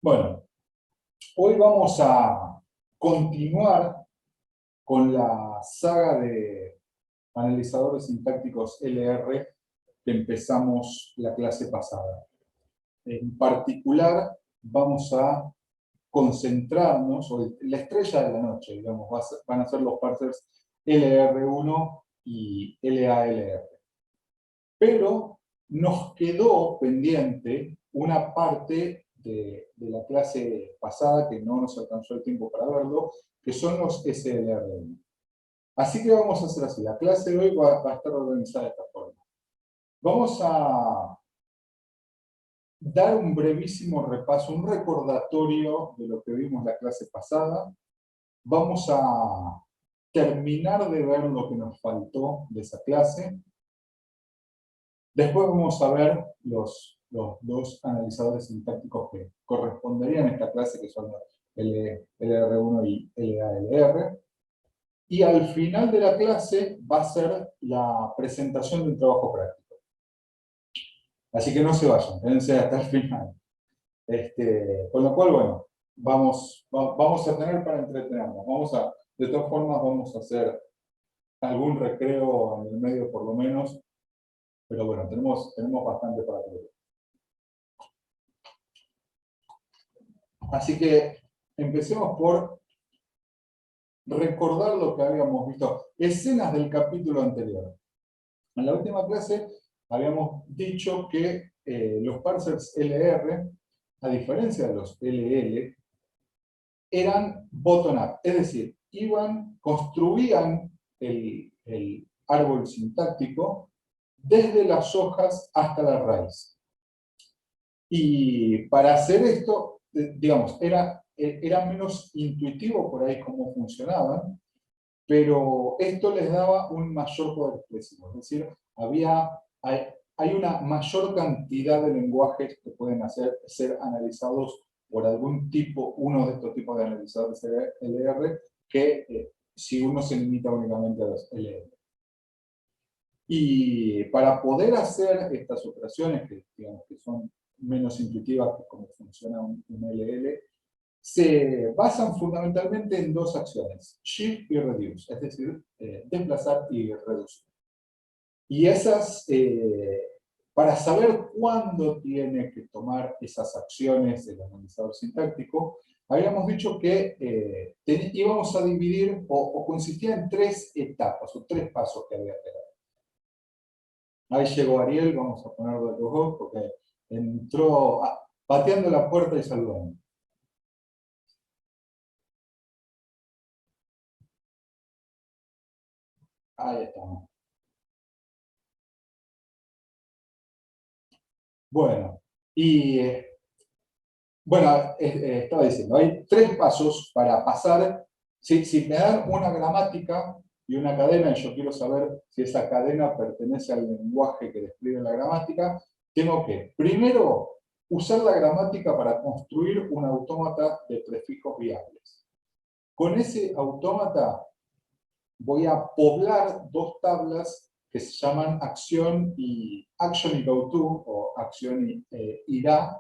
Bueno, hoy vamos a continuar con la saga de analizadores sintácticos LR que empezamos la clase pasada. En particular, vamos a concentrarnos, o la estrella de la noche, digamos, van a ser los parsers LR1 y LALR. Pero nos quedó pendiente una parte de la clase pasada, que no nos alcanzó el tiempo para verlo, que son los SLR1. Así que vamos a hacer así. La clase de hoy va a estar organizada de esta forma. Vamos a dar un brevísimo repaso, un recordatorio de lo que vimos la clase pasada. Vamos a terminar de ver lo que nos faltó de esa clase. Después vamos a ver los dos analizadores sintácticos que corresponderían a esta clase, que son LR1 y LALR. Y al final de la clase va a ser la presentación del trabajo práctico. Así que no se vayan, quédense hasta el final. Con lo cual, bueno, vamos a tener para entretenernos. De todas formas, vamos a hacer algún recreo en el medio por lo menos. Pero bueno, tenemos bastante para ver. Así que empecemos por recordar lo que habíamos visto. Escenas del capítulo anterior. En la última clase habíamos dicho que los parsers LR, a diferencia de los LL, eran bottom-up. Es decir, construían el árbol sintáctico desde las hojas hasta la raíz. Y para hacer esto, digamos, era menos intuitivo por ahí cómo funcionaban, pero esto les daba un mayor poder expresivo. Es decir, hay una mayor cantidad de lenguajes que pueden ser analizados por algún tipo, uno de estos tipos de analizadores LR, que si uno se limita únicamente a los LR. Y para poder hacer estas operaciones, que digamos que son menos intuitivas que cómo funciona un LL, se basan fundamentalmente en dos acciones, shift y reduce, es decir, desplazar y reducir. Y para saber cuándo tiene que tomar esas acciones el analizador sintáctico, habíamos dicho que íbamos a dividir, o consistía en tres etapas, o tres pasos que había que dar. Ahí llegó Ariel, vamos a ponerlo de los dos, porque entró pateando la puerta y saludando. Ahí estamos. Bueno, estaba diciendo, hay tres pasos para pasar. Si me dan una gramática y una cadena, y yo quiero saber si esa cadena pertenece al lenguaje que describe la gramática, tengo que, primero, usar la gramática para construir un autómata de prefijos viables. Con ese autómata voy a poblar dos tablas que se llaman action y goto, o acción y irá,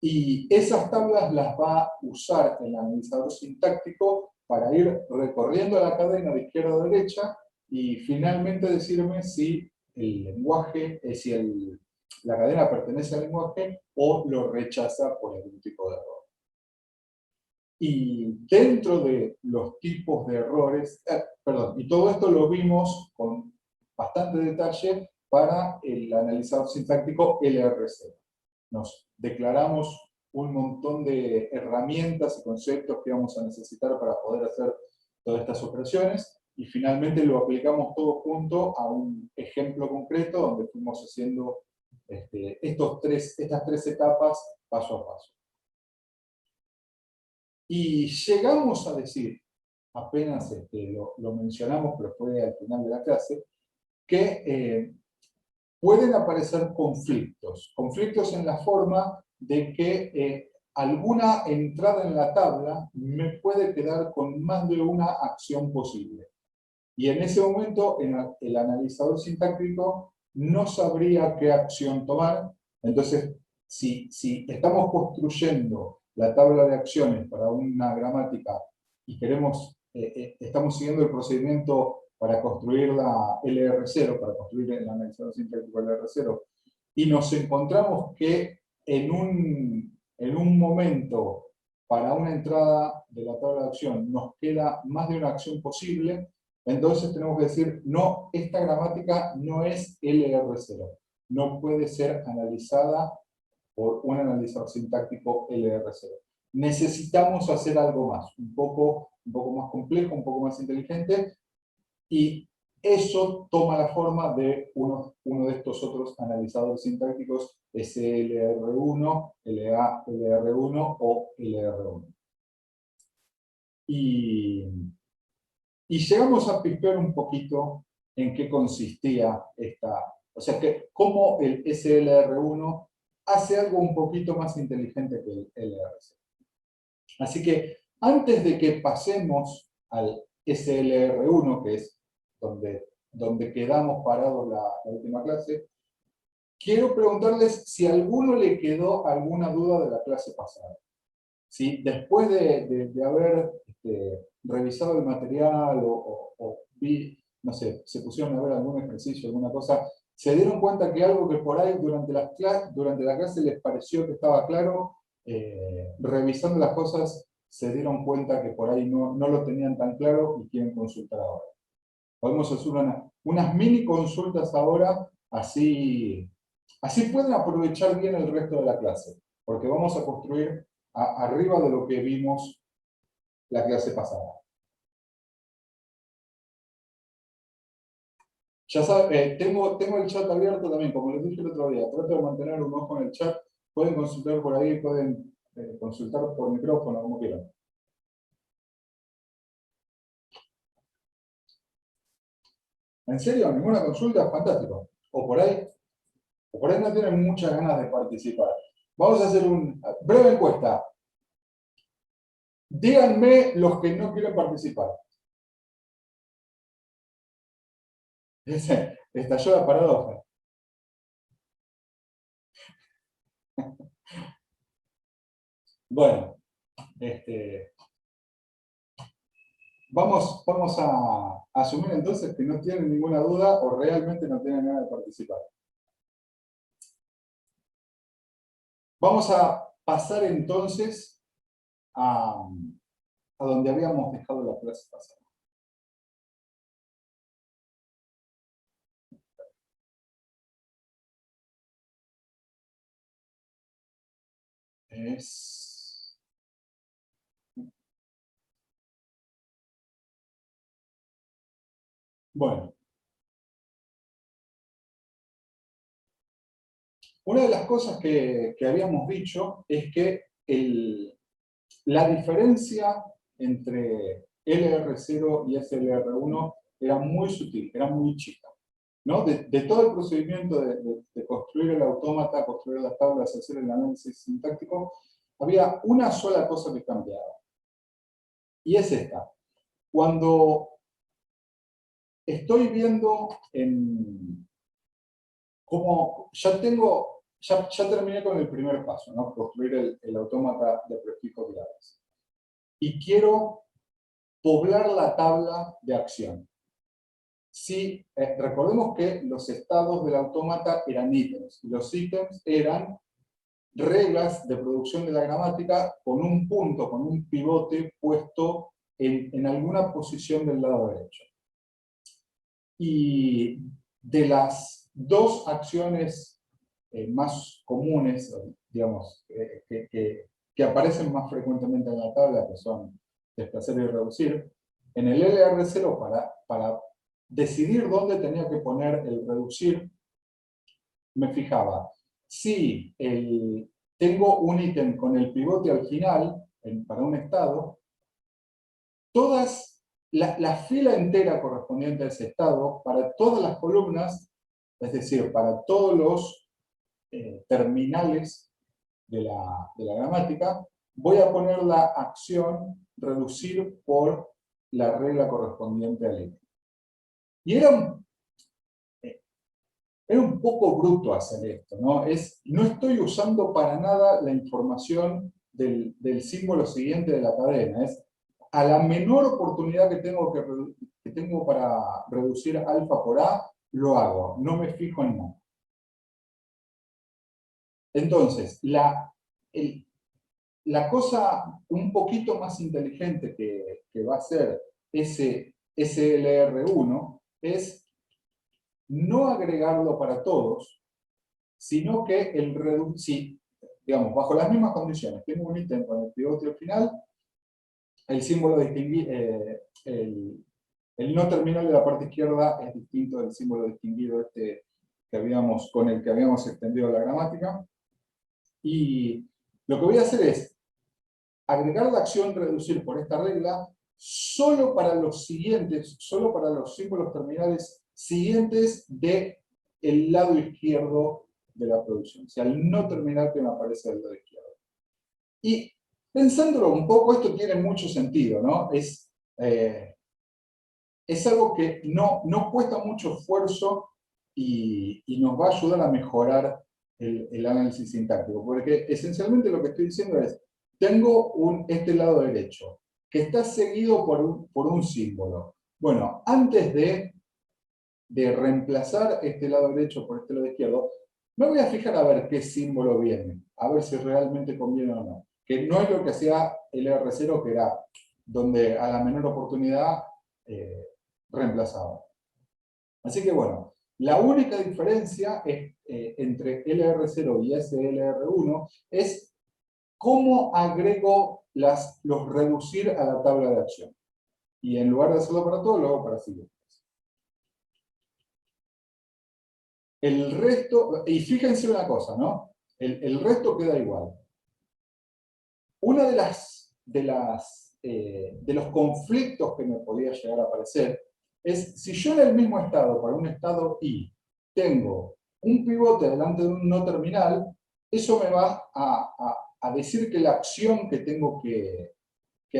y esas tablas las va a usar el analizador sintáctico para ir recorriendo la cadena de izquierda a derecha y finalmente decirme si el lenguaje, la cadena pertenece al lenguaje o lo rechaza por algún tipo de error. Y dentro de los tipos de errores, y todo esto lo vimos con bastante detalle para el analizador sintáctico LRC. Nos declaramos un montón de herramientas y conceptos que vamos a necesitar para poder hacer todas estas operaciones, y finalmente lo aplicamos todo junto a un ejemplo concreto donde fuimos haciendo estas tres etapas paso a paso. Y llegamos a decir, apenas lo mencionamos, pero fue al final de la clase, que pueden aparecer conflictos en la forma de que alguna entrada en la tabla me puede quedar con más de una acción posible. Y en ese momento el analizador sintáctico no sabría qué acción tomar. Entonces, si estamos construyendo la tabla de acciones para una gramática y estamos siguiendo el procedimiento para construir la LR0, para construir el analizador sintáctico LR0, y nos encontramos que en un momento para una entrada de la tabla de acción nos queda más de una acción posible, entonces tenemos que decir, no, esta gramática no es LR0, no puede ser analizada por un analizador sintáctico LR0. Necesitamos hacer algo más, un poco más complejo, un poco más inteligente, y eso toma la forma de uno de estos otros analizadores sintácticos, SLR1, LA-LR1 o LR1. Y llegamos a pispear un poquito en qué consistía o sea, cómo el SLR1 hace algo un poquito más inteligente que el LR0. Así que antes de que pasemos al SLR1, que es donde quedamos parados la última clase, quiero preguntarles si a alguno le quedó alguna duda de la clase pasada. ¿Sí? Después de haber revisado el material o no sé, se pusieron a ver algún ejercicio, alguna cosa, se dieron cuenta que algo que por ahí durante la clase les pareció que estaba claro, revisando las cosas se dieron cuenta que por ahí no lo tenían tan claro y quieren consultar ahora. Podemos hacer unas mini consultas ahora, así pueden aprovechar bien el resto de la clase, porque vamos a construir arriba de lo que vimos la clase pasada. Ya saben, tengo el chat abierto también, como les dije el otro día, trato de mantener un ojo en el chat, pueden consultar por ahí, pueden consultar por micrófono, como quieran. ¿En serio? ¿Ninguna consulta? Fantástico. O por ahí no tienen muchas ganas de participar. Vamos a hacer una breve encuesta. Díganme los que no quieren participar. Estalló la paradoja. Bueno, vamos a asumir entonces que no tienen ninguna duda o realmente no tienen ganas de participar. Vamos a pasar entonces a donde habíamos dejado la clase pasada. Bueno. Una de las cosas que habíamos dicho es que la diferencia entre LR0 y SLR1 era muy sutil, era muy chica, ¿no? De todo el procedimiento de construir el autómata, construir las tablas, hacer el análisis sintáctico, había una sola cosa que cambiaba. Y es esta. Cuando estoy viendo cómo ya terminé con el primer paso, ¿no? Construir el autómata de prefijos diales. Y quiero poblar la tabla de acción. Sí, recordemos que los estados del autómata eran ítems. Los ítems eran reglas de producción de la gramática con un punto, con un pivote puesto en alguna posición del lado derecho. Y de las dos acciones más comunes, digamos, que aparecen más frecuentemente en la tabla, que son desplazar y reducir, en el LR0 para decidir dónde tenía que poner el reducir, me fijaba si tengo un ítem con el pivote al final, para un estado, la fila entera correspondiente a ese estado, para todas las columnas, es decir, para todos los terminales de la gramática, voy a poner la acción reducir por la regla correspondiente al ítem. Y era un poco bruto hacer esto, ¿no? No estoy usando para nada la información del símbolo siguiente de la cadena. Es a la menor oportunidad que tengo para reducir alfa por A, lo hago. No me fijo en nada. Entonces, la cosa un poquito más inteligente que va a hacer ese SLR1 es no agregarlo para todos, sino que si, digamos, bajo las mismas condiciones, tengo un ítem con el pivote al final, el símbolo distinguido, el no terminal de la parte izquierda es distinto del símbolo distinguido con el que habíamos extendido la gramática. Y lo que voy a hacer es agregar la acción reducir por esta regla solo para los símbolos terminales siguientes del lado izquierdo de la producción, o sea, el no terminal que me aparece del lado izquierdo. Y pensándolo un poco, esto tiene mucho sentido, ¿no? Es algo que no cuesta mucho esfuerzo y nos va a ayudar a mejorar el análisis sintáctico, porque esencialmente lo que estoy diciendo es, tengo este lado derecho, que está seguido por un símbolo. Bueno, antes de reemplazar este lado derecho por este lado izquierdo, me voy a fijar a ver qué símbolo viene, a ver si realmente conviene o no. Que no es lo que hacía el R0, que era donde a la menor oportunidad reemplazaba. Así que bueno, la única diferencia entre LR0 y SLR1 es cómo agrego los reducir a la tabla de acción. Y en lugar de hacerlo para todo, lo hago para siguientes. El resto, y fíjense una cosa, ¿no? El resto queda igual. Una de los conflictos que me podía llegar a aparecer es, si yo en el mismo estado, para un estado I, tengo un pivote delante de un no terminal, eso me va a decir que la acción que tengo que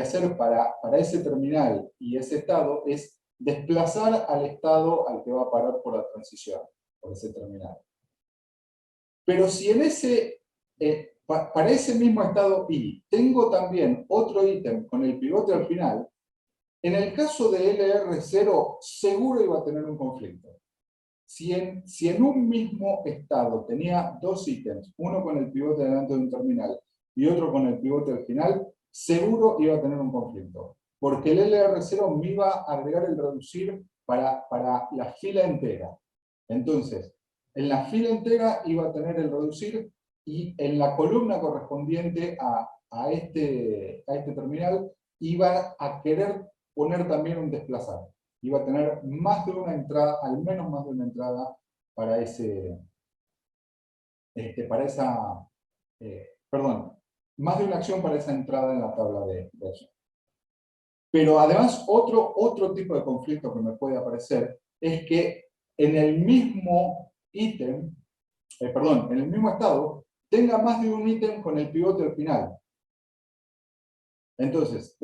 hacer para ese terminal y ese estado es desplazar al estado al que va a parar por la transición, por ese terminal. Pero si en para ese mismo estado I tengo también otro ítem con el pivote al final, en el caso de LR0 seguro iba a tener un conflicto. Si en un mismo estado tenía dos ítems, uno con el pivote delante de un terminal y otro con el pivote al final, seguro iba a tener un conflicto. Porque el LR0 me iba a agregar el reducir para la fila entera. Entonces, en la fila entera iba a tener el reducir y en la columna correspondiente a este terminal iba a querer poner también un desplazar. Iba a tener más de una entrada, al menos más de una entrada para más de una acción para esa entrada en la tabla de acción. Pero además, otro tipo de conflicto que me puede aparecer es que en el mismo ítem, en el mismo estado, tenga más de un ítem con el pivote al final. Entonces,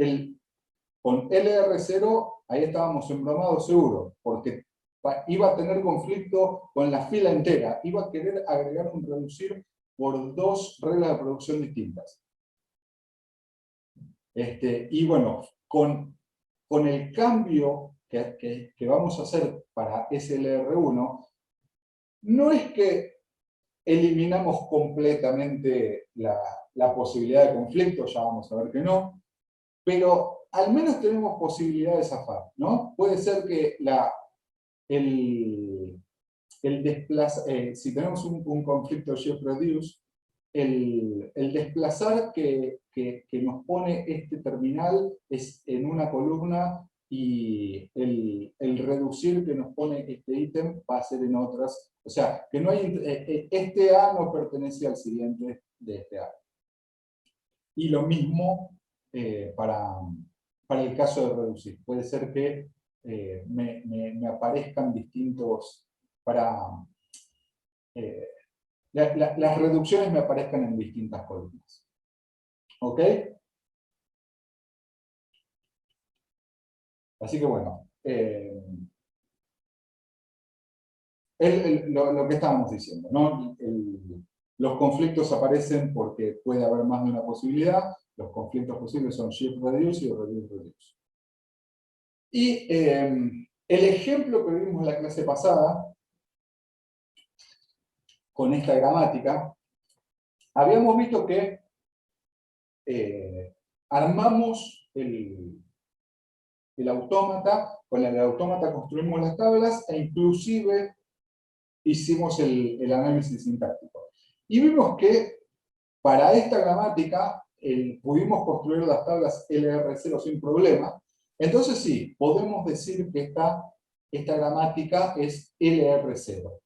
con LR0, ahí estábamos embromados seguro, porque iba a tener conflicto con la fila entera, iba a querer agregar un reducir por dos reglas de producción distintas. Y bueno, con el cambio que vamos a hacer para SLR1, no es que eliminamos completamente la posibilidad de conflicto, ya vamos a ver que no, pero al menos tenemos posibilidad de zafar, ¿no? Puede ser que si tenemos un conflicto shift-reduce, el desplazar que nos pone este terminal es en una columna y el reducir que nos pone este ítem va a ser en otras. O sea, que no hay, este A no pertenece al siguiente de este A. Y lo mismo para el caso de reducir. Puede ser que me aparezcan distintos eh, las reducciones me aparezcan en distintas columnas. ¿Ok? Así que bueno, lo que estábamos diciendo, ¿no? Los conflictos aparecen porque puede haber más de una posibilidad. Los conflictos posibles son shift reduce y reduce reduce. Y el ejemplo que vimos en la clase pasada, con esta gramática, habíamos visto que armamos el autómata, con el autómata construimos las tablas e inclusive hicimos el análisis sintáctico. Y vimos que para esta gramática pudimos construir las tablas LR0 sin problema. Entonces sí, podemos decir que esta gramática es LR0.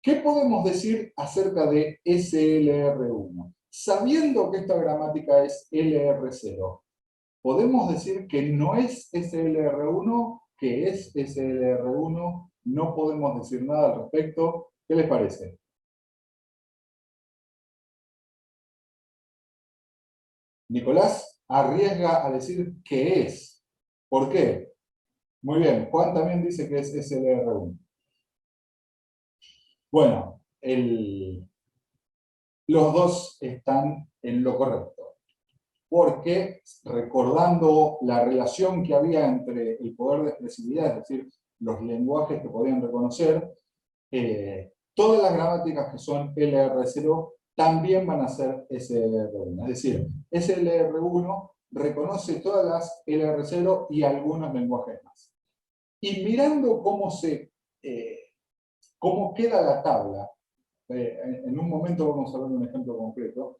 ¿Qué podemos decir acerca de SLR1? Sabiendo que esta gramática es LR0, ¿podemos decir que no es SLR1, que es SLR1? No podemos decir nada al respecto. ¿Qué les parece? Nicolás arriesga a decir que es. ¿Por qué? Muy bien, Juan también dice que es SLR1. Bueno, los dos están en lo correcto. Porque, recordando la relación que había entre el poder de expresividad, es decir, los lenguajes que podían reconocer, todas las gramáticas que son LR0 también van a ser SLR1. Es decir, SLR1 reconoce todas las LR0 y algunos lenguajes más. Y mirando cómo queda la tabla, en un momento vamos a ver un ejemplo concreto,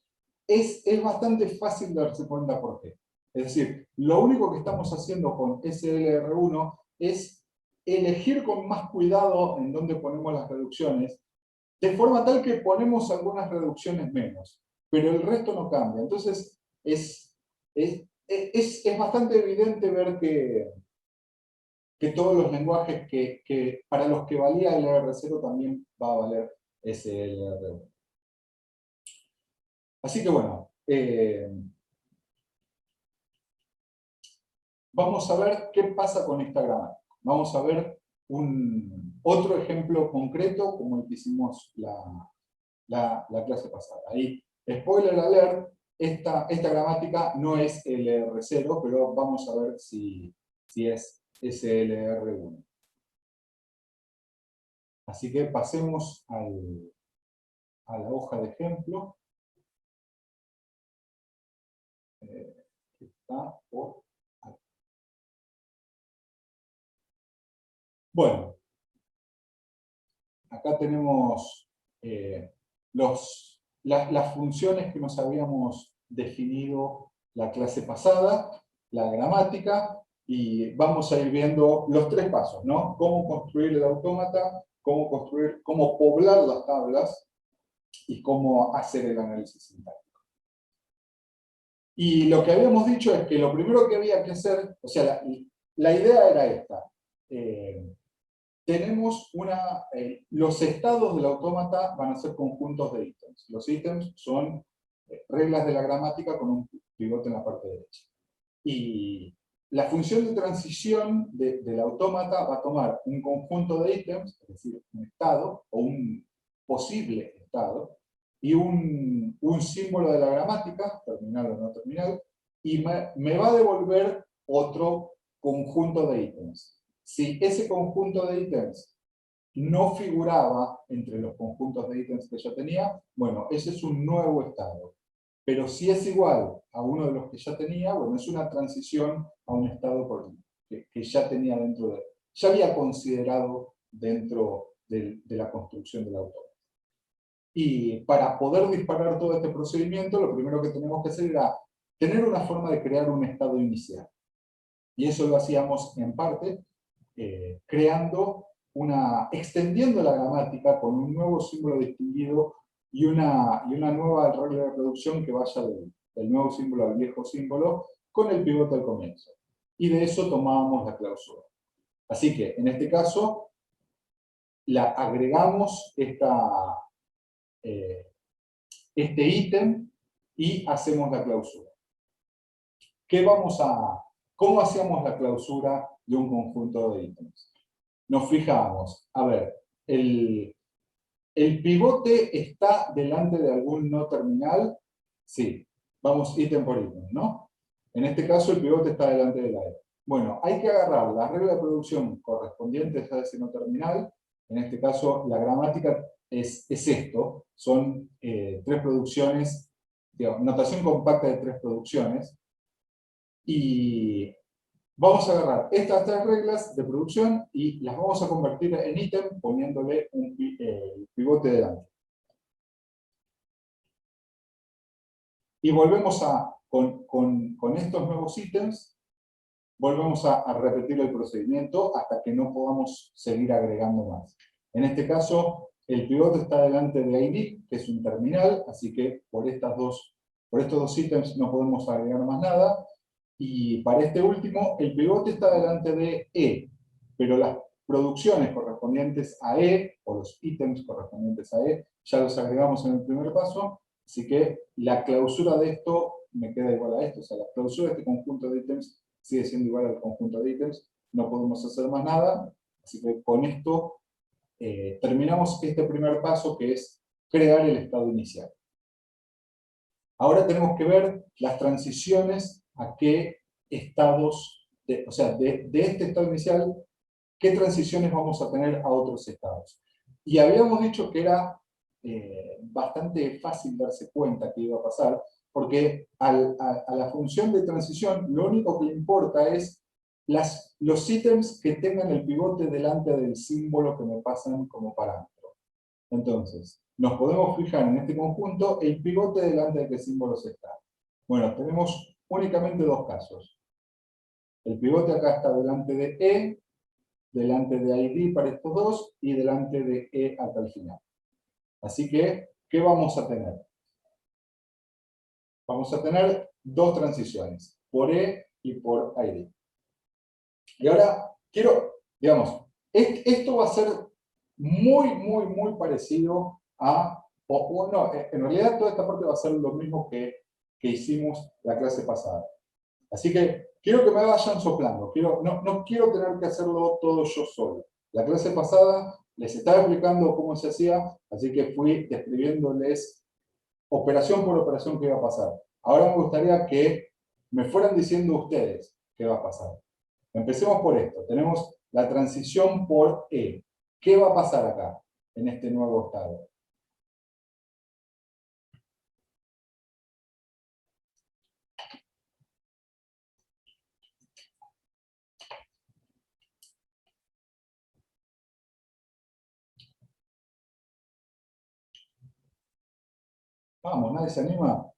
es bastante fácil darse cuenta por qué. Es decir, lo único que estamos haciendo con SLR1 es elegir con más cuidado en dónde ponemos las reducciones, de forma tal que ponemos algunas reducciones menos, pero el resto no cambia. Entonces, es bastante evidente ver que todos los lenguajes para los que valía el LR0 también va a valer SLR1. Así que bueno, vamos a ver qué pasa con esta gramática. Vamos a ver otro ejemplo concreto como el que hicimos la clase pasada. Ahí, spoiler alert, esta gramática no es LR0, pero vamos a ver si es SLR1. Así que pasemos a la hoja de ejemplo. Está por aquí. Bueno, acá tenemos las funciones que nos habíamos definido la clase pasada, la gramática, y vamos a ir viendo los tres pasos, ¿no? Cómo construir el autómata, cómo poblar las tablas y cómo hacer el análisis sintáctico. Y lo que habíamos dicho es que lo primero que había que hacer, o sea, la idea era esta. Tenemos los estados del autómata van a ser conjuntos de ítems. Los ítems son reglas de la gramática con un pivote en la parte derecha. Y la función de transición del autómata va a tomar un conjunto de ítems, es decir, un estado o un posible estado, y un símbolo de la gramática, terminal o no terminal, y me va a devolver otro conjunto de ítems. Si ese conjunto de ítems no figuraba entre los conjuntos de ítems que ya tenía, bueno, ese es un nuevo estado. Pero si es igual a uno de los que ya tenía, bueno, es una transición a un estado que ya tenía ya había considerado dentro de la construcción del autómata. Y para poder disparar todo este procedimiento, lo primero que tenemos que hacer era tener una forma de crear un estado inicial. Y eso lo hacíamos en parte extendiendo la gramática con un nuevo símbolo distinguido y una nueva regla de reducción que vaya del nuevo símbolo al viejo símbolo con el pivote al comienzo. Y de eso tomábamos la clausura. Así que, en este caso, agregamos este ítem y hacemos la clausura. ¿Cómo hacíamos la clausura de un conjunto de ítems? Nos fijamos, a ver, ¿El pivote está delante de algún no terminal? Sí. Vamos ítem por ítem, ¿no? En este caso el pivote está delante de la E. Bueno, hay que agarrar las reglas de producción correspondientes a ese no terminal. En este caso la gramática es esto. Son tres producciones, digamos, notación compacta de tres producciones. Y vamos a agarrar estas tres reglas de producción y las vamos a convertir en ítem poniéndole un pivote delante. Y volvemos a, con estos nuevos ítems, volvemos a repetir el procedimiento hasta que no podamos seguir agregando más. En este caso, el pivote está delante de ID, que es un terminal, así que por estos dos ítems no podemos agregar más nada. Y para este último, el pivote está delante de E, pero las producciones correspondientes a E, o los ítems correspondientes a E, ya los agregamos en el primer paso, así que la clausura de esto me queda igual a esto, o sea, la clausura de este conjunto de ítems sigue siendo igual al conjunto de ítems, no podemos hacer más nada, así que con esto terminamos este primer paso, que es crear el estado inicial. Ahora tenemos que ver las transiciones a qué estados, o sea, de este estado inicial, qué transiciones vamos a tener a otros estados. Y habíamos dicho que era bastante fácil darse cuenta que iba a pasar, porque a la función de transición lo único que le importa es los ítems que tengan el pivote delante del símbolo que me pasan como parámetro. Entonces, nos podemos fijar en este conjunto el pivote delante de qué símbolos está. Bueno, tenemos únicamente dos casos. El pivote acá está delante de E, delante de ID para estos dos, y delante de E hasta el final. Así que, ¿qué vamos a tener? Vamos a tener dos transiciones, por E y por ID. Y ahora, digamos, esto va a ser muy parecido a, no, en realidad toda esta parte va a ser lo mismo que hicimos la clase pasada. Así que quiero que me vayan soplando, no quiero tener que hacerlo todo yo solo. La clase pasada les estaba explicando cómo se hacía, así que fui describiéndoles operación por operación qué iba a pasar. Ahora me gustaría que me fueran diciendo ustedes qué va a pasar. Empecemos por esto. Tenemos la transición por E. ¿Qué va a pasar acá, en este nuevo estado? Vamos, ¿nadie se anima?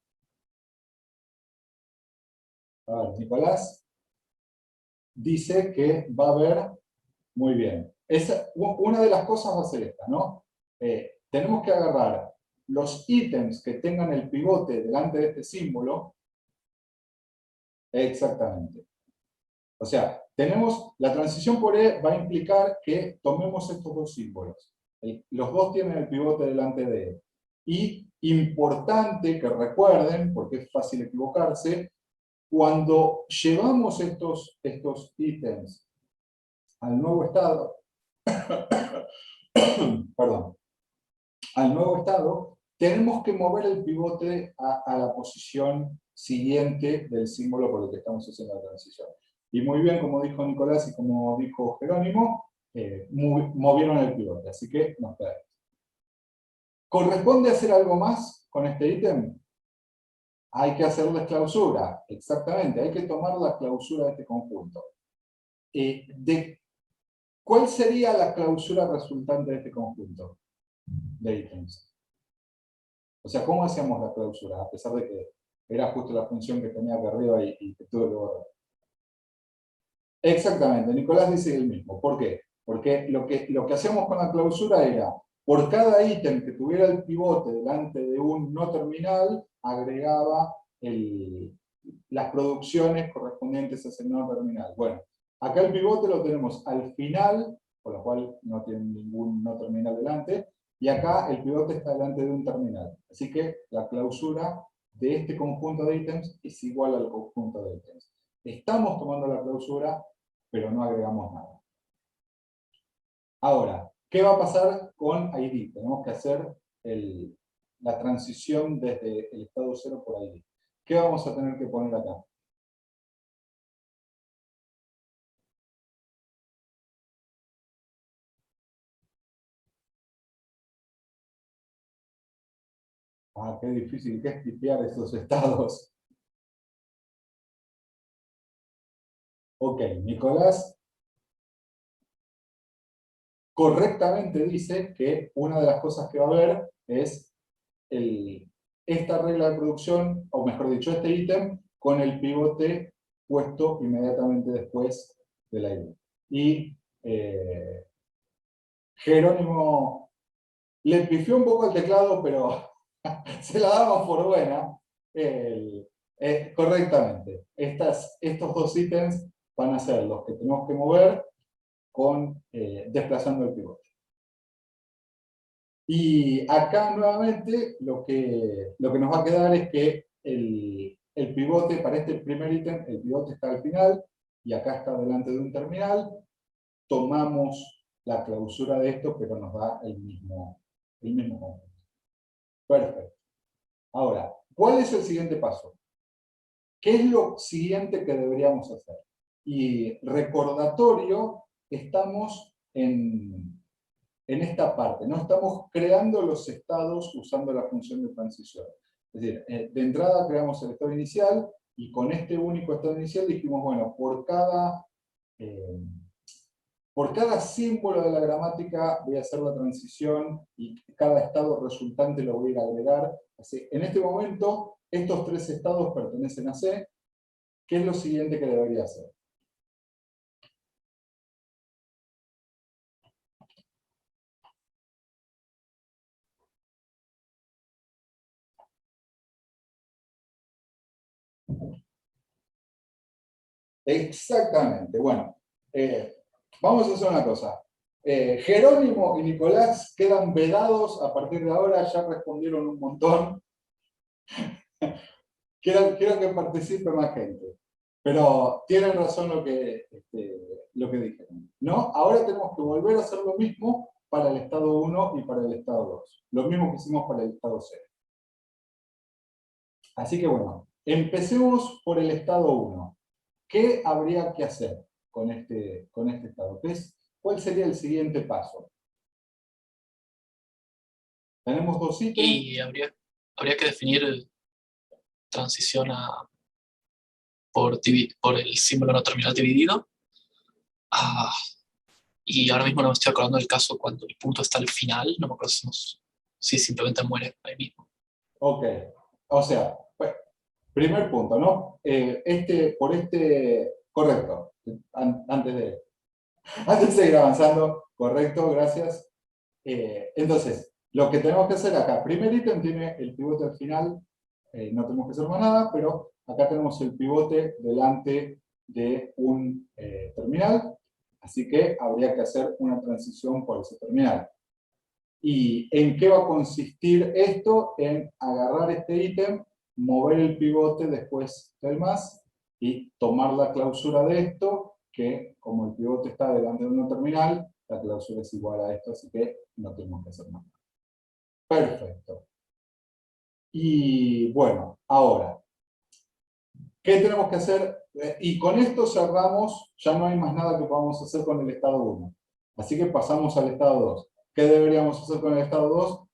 A ver, Nicolás dice que va a haber, muy bien. Una de las cosas va a ser esta, ¿no? Tenemos que agarrar los ítems que tengan el pivote delante de este símbolo. Exactamente. O sea, tenemos la transición por E va a implicar que tomemos estos dos símbolos. Los dos tienen el pivote delante de E. Y importante que recuerden, porque es fácil equivocarse, cuando llevamos estos ítems al nuevo estado, perdón, al nuevo estado, tenemos que mover el pivote a la posición siguiente del símbolo por el que estamos haciendo la transición. Y muy bien, como dijo Nicolás y como dijo Jerónimo, movieron el pivote, así que nos queda. ¿Corresponde hacer algo más con este ítem? Hay que hacerles clausura, exactamente, hay que tomar la clausura de este conjunto. ¿Cuál sería la clausura resultante de este conjunto de ítems? O sea, ¿cómo hacíamos la clausura? A pesar de que era justo la función que tenía acá arriba y que tuve que borrar. Exactamente, Nicolás dice el mismo. ¿Por qué? Porque lo que hacíamos con la clausura era, por cada ítem que tuviera el pivote delante de un no terminal, agregaba las producciones correspondientes a ese no terminal. Bueno, acá el pivote lo tenemos al final, por lo cual no tiene ningún no terminal delante, y acá el pivote está delante de un terminal. Así que la clausura de este conjunto de ítems es igual al conjunto de ítems. Estamos tomando la clausura, pero no agregamos nada. Ahora, ¿Qué va a pasar con ID? Tenemos que hacer la transición desde el estado 0 por ID. ¿Qué vamos a tener que poner acá? Ah, qué difícil que es tipear esos estados. Ok, Nicolás correctamente dice que una de las cosas que va a haber es esta regla de producción, o mejor dicho, este ítem, con el pivote puesto inmediatamente después de la ID. Y Jerónimo le pifió un poco el teclado, pero se la damos por buena. Correctamente. Estos dos ítems van a ser los que tenemos que mover desplazando el pivote. Y acá nuevamente lo que nos va a quedar es que el pivote, para este primer ítem, el pivote está al final, y acá está delante de un terminal. Tomamos la clausura de esto, pero nos da el mismo conjunto. Perfecto. Ahora, ¿cuál es el siguiente paso? ¿Qué es lo siguiente que deberíamos hacer? Y recordatorio, estamos en esta parte, ¿no? Estamos creando los estados usando la función de transición. Es decir, de entrada creamos el estado inicial, y con este único estado inicial dijimos, bueno, por cada símbolo de la gramática voy a hacer la transición, y cada estado resultante lo voy a ir a agregar. Así, en este momento, estos tres estados pertenecen a C. ¿Qué es lo siguiente que debería hacer? Exactamente. Bueno, vamos a hacer una cosa. Jerónimo y Nicolás quedan vedados a partir de ahora, ya respondieron un montón. Quiero que participe más gente. Pero tienen razón lo que dijeron, ¿no? Ahora tenemos que volver a hacer lo mismo para el estado 1 y para el estado 2. Lo mismo que hicimos para el estado 0. Así que bueno, empecemos por el estado 1. ¿Qué habría que hacer con este estado? ¿Cuál sería el siguiente paso? Tenemos dos ítems. Y habría que definir transición por el símbolo no terminal dividido. Y ahora mismo no me estoy acordando del caso cuando el punto está al final, no me acuerdo si simplemente muere ahí mismo. Ok, o sea, primer punto, ¿no? Correcto, antes de seguir avanzando, correcto, gracias. Entonces, lo que tenemos que hacer acá, primer ítem tiene el pivote al final, no tenemos que hacer más nada, pero acá tenemos el pivote delante de un terminal, así que habría que hacer una transición por ese terminal. ¿Y en qué va a consistir esto? En agarrar este ítem, mover el pivote después del más, y tomar la clausura de esto, que como el pivote está delante de una terminal, la clausura es igual a esto, así que no tenemos que hacer nada. Perfecto. Y bueno, ahora, ¿qué tenemos que hacer? Y con esto cerramos, ya no hay más nada que podamos hacer con el estado 1. Así que pasamos al estado 2. ¿Qué deberíamos hacer con el estado 2?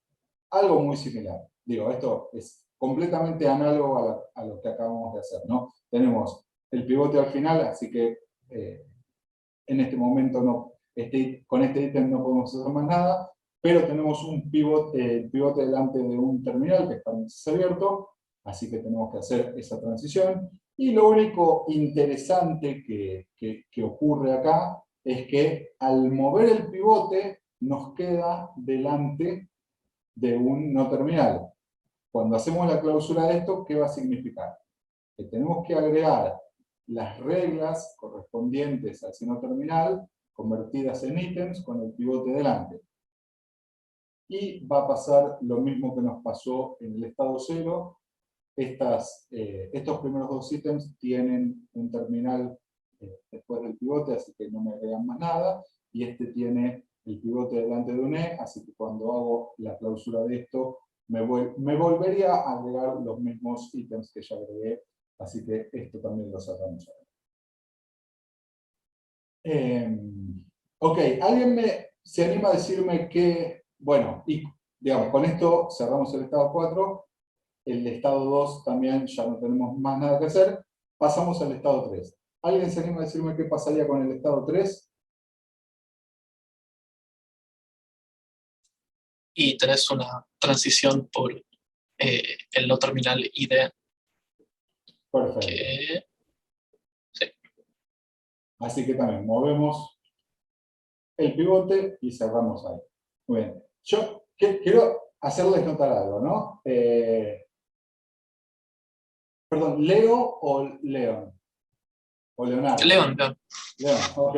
Algo muy similar. Digo, esto es completamente análogo a lo que acabamos de hacer, ¿no? Tenemos el pivote al final, así que en este momento con este ítem no podemos hacer más nada, pero tenemos un pivote delante de un terminal que está abierto, así que tenemos que hacer esa transición. Y lo único interesante que ocurre acá es que al mover el pivote nos queda delante de un no terminal. Cuando hacemos la clausura de esto, ¿qué va a significar? Que tenemos que agregar las reglas correspondientes al no terminal, convertidas en ítems con el pivote delante. Y va a pasar lo mismo que nos pasó en el estado 0. Estos primeros dos ítems tienen un terminal después del pivote, así que no me agregan más nada. Y este tiene el pivote delante de un E, así que cuando hago la clausura de esto, me volvería a agregar los mismos ítems que ya agregué, así que esto también lo cerramos ahora. Ok, ¿alguien se anima a decirme que, bueno, y digamos, con esto cerramos el estado 4, el estado 2 también ya no tenemos más nada que hacer, pasamos al estado 3. ¿Alguien se anima a decirme qué pasaría con el estado 3? Y tenés una transición por el no terminal ID Perfecto. que... Sí. Así que también movemos el pivote y cerramos ahí. Muy bien. Yo quiero hacerles notar algo, ¿no? Perdón, ¿Leo o León? O Leonardo. León, León. León, ok.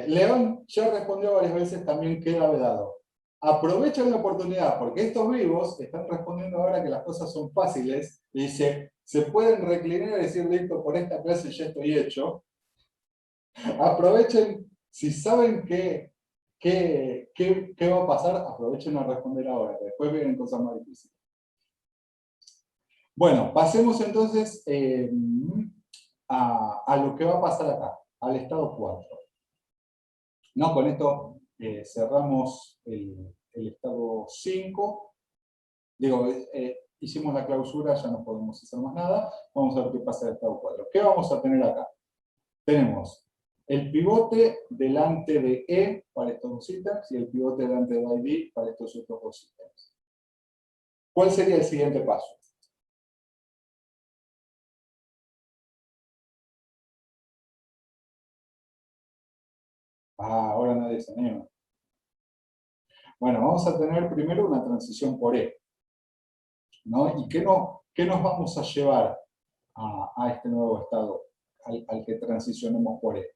León ya respondió varias veces, también queda vedado. Aprovechen la oportunidad, porque estos vivos están respondiendo ahora que las cosas son fáciles. Y dice, se pueden reclinar y decir, listo, por esta clase ya estoy hecho. Aprovechen, si saben qué va a pasar, aprovechen a responder ahora, que después vienen cosas más difíciles. Bueno, pasemos entonces a lo que va a pasar acá, al estado 4. ¿No? Con esto cerramos el estado 5. Digo, hicimos la clausura, ya no podemos hacer más nada. Vamos a ver qué pasa en el estado 4. ¿Qué vamos a tener acá? Tenemos el pivote delante de E para estos dos ítems y el pivote delante de ID para estos otros dos ítems. ¿Cuál sería el siguiente paso? Ah, ahora nadie se anima. Bueno, vamos a tener primero una transición por E, ¿no? ¿Y qué nos vamos a llevar a este nuevo estado al que transicionemos por E?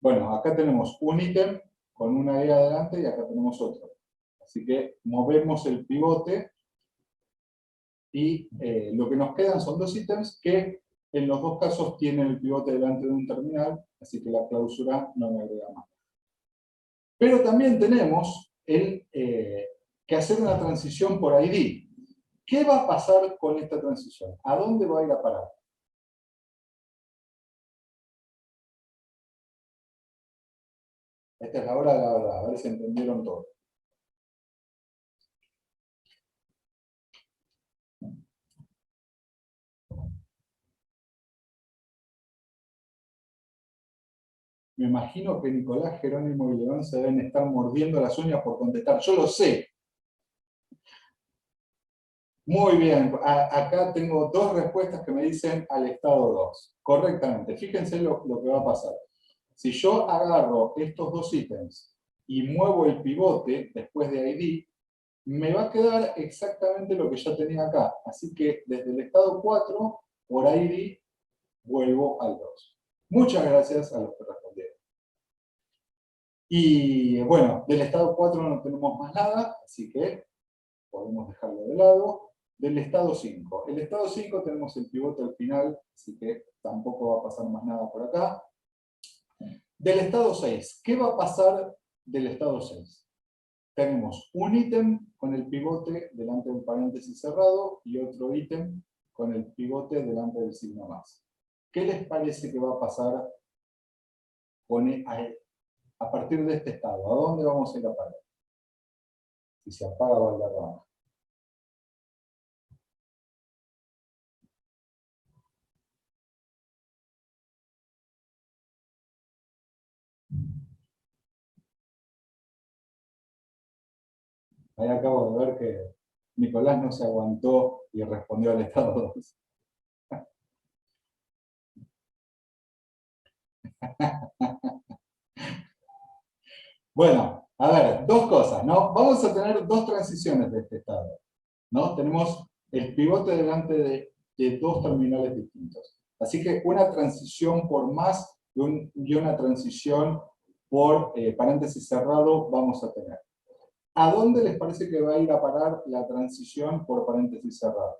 Bueno, acá tenemos un ítem con una E adelante y acá tenemos otro. Así que movemos el pivote y lo que nos quedan son dos ítems que en los dos casos tienen el pivote delante de un terminal, así que la clausura no me agrega más. Pero también tenemos que hacer una transición por ID. ¿Qué va a pasar con esta transición? ¿A dónde va a ir a parar? Esta es la hora de la verdad, a ver si entendieron todo. Me imagino que Nicolás, Jerónimo y León se deben estar mordiendo las uñas por contestar. Yo lo sé. Muy bien. Acá tengo dos respuestas que me dicen al estado 2. Correctamente. Fíjense lo que va a pasar. Si yo agarro estos dos ítems y muevo el pivote después de ID, me va a quedar exactamente lo que ya tenía acá. Así que desde el estado 4, por ID, vuelvo al 2. Muchas gracias a los que respondieron. Y bueno, del estado 4 no tenemos más nada, así que podemos dejarlo de lado. Del estado 5. El estado 5 tenemos el pivote al final, así que tampoco va a pasar más nada por acá. Del estado 6, ¿qué va a pasar del estado 6? Tenemos un ítem con el pivote delante del paréntesis cerrado y otro ítem con el pivote delante del signo más. ¿Qué les parece que va a pasar a partir de este estado? ¿A dónde vamos a ir a parar? Si se apaga Valderrama. Ahí acabo de ver que Nicolás no se aguantó y respondió al estado 2. Bueno, a ver, dos cosas, ¿no? Vamos a tener dos transiciones de este estado, ¿no? Tenemos el pivote delante de dos terminales distintos. Así que una transición por más y una transición por paréntesis cerrado vamos a tener. ¿A dónde les parece que va a ir a parar la transición por paréntesis cerrado?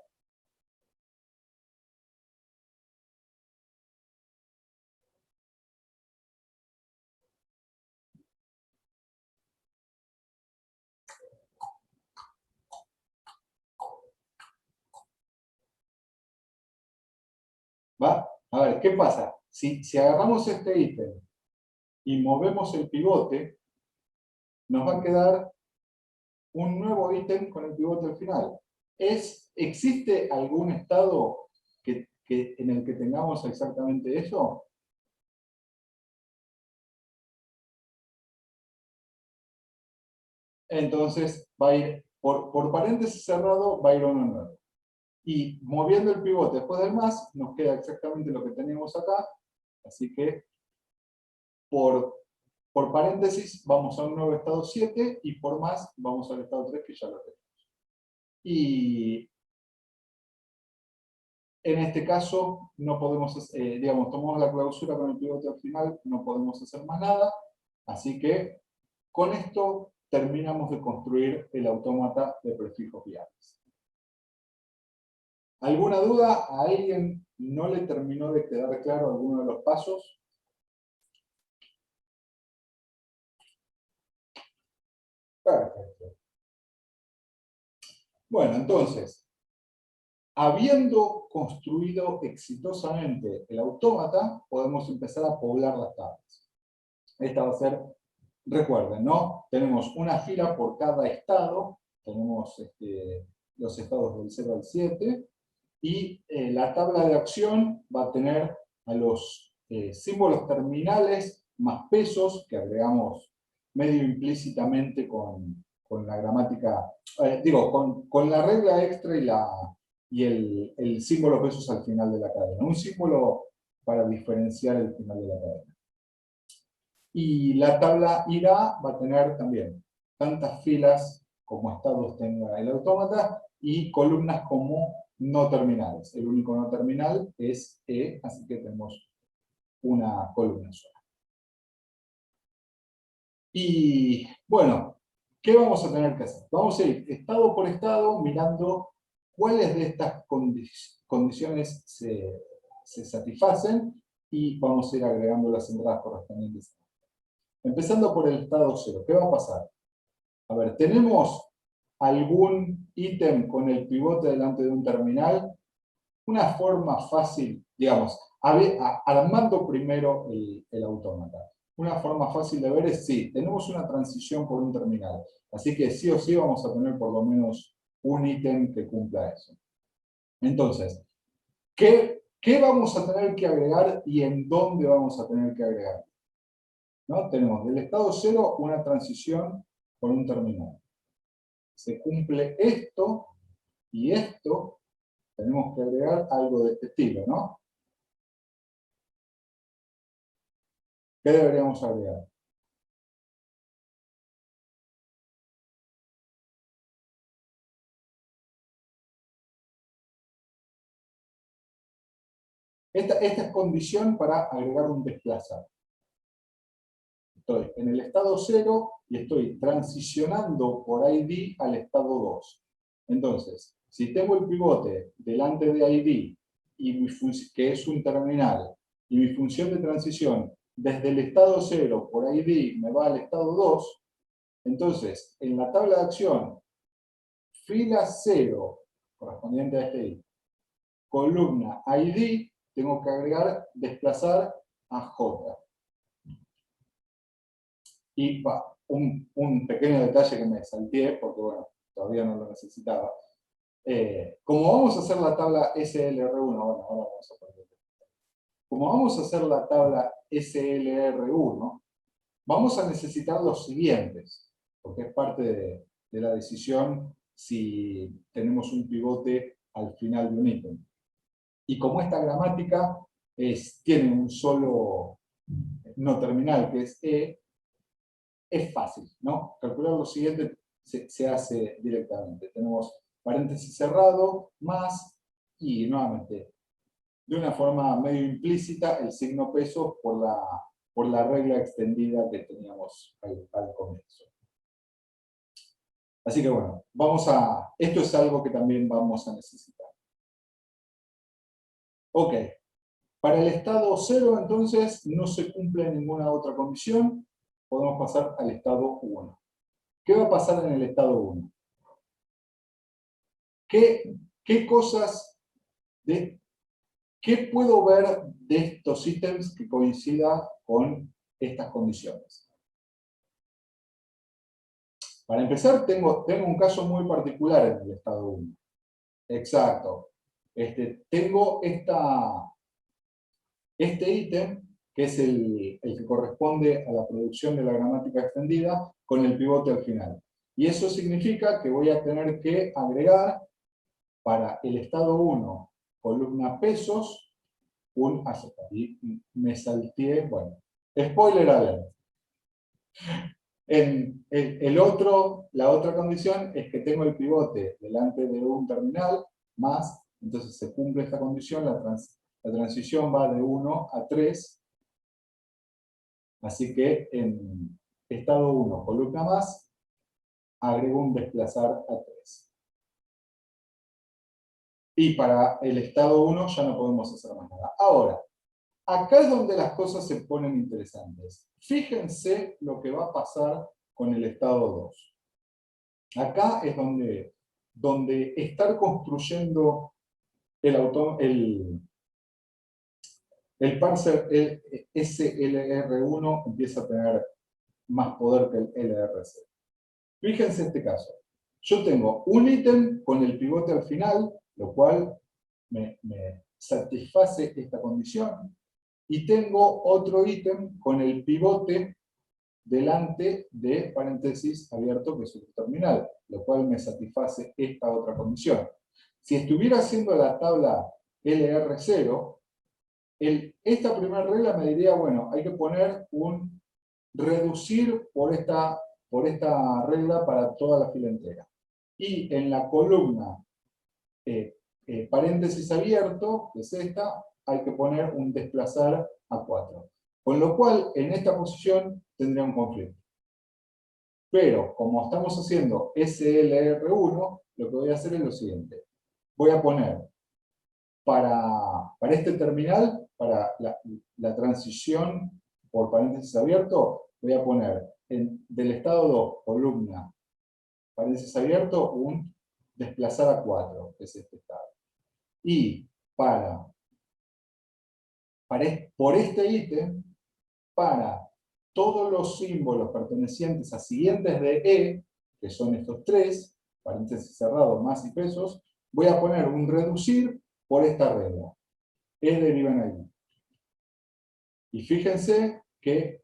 ¿Va? A ver, ¿qué pasa? Si agarramos este ítem y movemos el pivote, nos va a quedar un nuevo ítem con el pivote al final. ¿Existe algún estado en el que tengamos exactamente eso? Entonces va a ir, por paréntesis cerrado, va a ir uno nuevo. Y moviendo el pivote después del más, nos queda exactamente lo que teníamos acá. Así que por paréntesis vamos a un nuevo estado 7 y por más vamos al estado 3 que ya lo tenemos. Y en este caso no podemos, digamos, tomamos la clausura con el pivote al final, no podemos hacer más nada. Así que con esto terminamos de construir el autómata de prefijos viables. ¿Alguna duda? ¿A alguien no le terminó de quedar claro alguno de los pasos? Perfecto. Bueno, entonces, habiendo construido exitosamente el autómata, podemos empezar a poblar las tablas. Esta va a ser, recuerden, ¿no? Tenemos una fila por cada estado, tenemos los estados del 0 al 7, y la tabla de acción va a tener a los símbolos terminales más pesos, que agregamos medio implícitamente con la gramática, con la regla extra y el símbolo pesos al final de la cadena. Un símbolo para diferenciar el final de la cadena. Y la tabla IRA va a tener también tantas filas como estados tenga el autómata y columnas como no terminales. El único no terminal es E, así que tenemos una columna sola. Y bueno, ¿qué vamos a tener que hacer? Vamos a ir estado por estado mirando cuáles de estas condiciones se satisfacen y vamos a ir agregando las entradas correspondientes. Empezando por el estado 0, ¿qué va a pasar? A ver, ¿tenemos algún ítem con el pivote delante de un terminal? Una forma fácil, digamos, armando primero el autómata. Una forma fácil de ver es sí, tenemos una transición por un terminal. Así que sí o sí vamos a tener por lo menos un ítem que cumpla eso. Entonces, ¿qué vamos a tener que agregar y en dónde vamos a tener que agregar? ¿No? Tenemos del estado 0 una transición por un terminal. Se cumple esto y esto, tenemos que agregar algo de este estilo, ¿no? ¿Qué deberíamos agregar? Esta es condición para agregar un desplazado. Estoy en el estado 0 y estoy transicionando por ID al estado 2. Entonces, si tengo el pivote delante de ID, que es un terminal, y mi función de transición desde el estado 0 por ID me va al estado 2, entonces, en la tabla de acción, fila 0, correspondiente a este ID, columna ID, tengo que agregar desplazar a J. Y un pequeño detalle que me salteé, porque bueno, todavía no lo necesitaba. Como vamos a hacer la tabla SLR1, bueno, ahora vamos a poner. Como vamos a hacer la tabla SLR1, vamos a necesitar los siguientes, porque es parte de la decisión si tenemos un pivote al final de un ítem. Y como esta gramática tiene un solo no terminal, que es E, es fácil, ¿no? Calcular lo siguiente se hace directamente. Tenemos paréntesis cerrado, más, y nuevamente, de una forma medio implícita, el signo peso por la regla extendida que teníamos al comienzo. Así que bueno, esto es algo que también vamos a necesitar. Ok, para el estado 0 entonces no se cumple ninguna otra condición, podemos pasar al estado 1. ¿Qué va a pasar en el estado 1? ¿Qué cosas ¿Qué puedo ver de estos ítems que coincida con estas condiciones? Para empezar, tengo un caso muy particular en el estado 1. Exacto. Tengo este ítem, que es el que corresponde a la producción de la gramática extendida, con el pivote al final. Y eso significa que voy a tener que agregar para el estado 1, columna pesos, y me salteé, bueno, spoiler alert. La otra condición es que tengo el pivote delante de un terminal, más, entonces se cumple esta condición, la transición va de 1 a 3, así que en estado 1, columna más, agrego un desplazar a 3. Y para el estado 1 ya no podemos hacer más nada. Ahora, acá es donde las cosas se ponen interesantes. Fíjense lo que va a pasar con el estado 2. Acá es donde estar construyendo el parser SLR1 empieza a tener más poder que el LRC. Fíjense este caso. Yo tengo un ítem con el pivote al final, lo cual me satisface esta condición, y tengo otro ítem con el pivote delante de paréntesis abierto, que es el terminal, lo cual me satisface esta otra condición. Si estuviera haciendo la tabla LR0, esta primera regla me diría, bueno, hay que poner un reducir por esta regla para toda la fila entera. Y en la columna paréntesis abierto, que es esta, hay que poner un desplazar a 4. Con lo cual, en esta posición tendría un conflicto. Pero, como estamos haciendo SLR1, lo que voy a hacer es lo siguiente. Voy a poner para este terminal, para la transición por paréntesis abierto, voy a poner del estado 2, columna, paréntesis abierto, un desplazar a 4, que es este estado. Y por este ítem, para todos los símbolos pertenecientes a siguientes de E, que son estos tres, paréntesis cerrado, más y pesos, voy a poner un reducir por esta regla. E deriva en ahí. Y fíjense que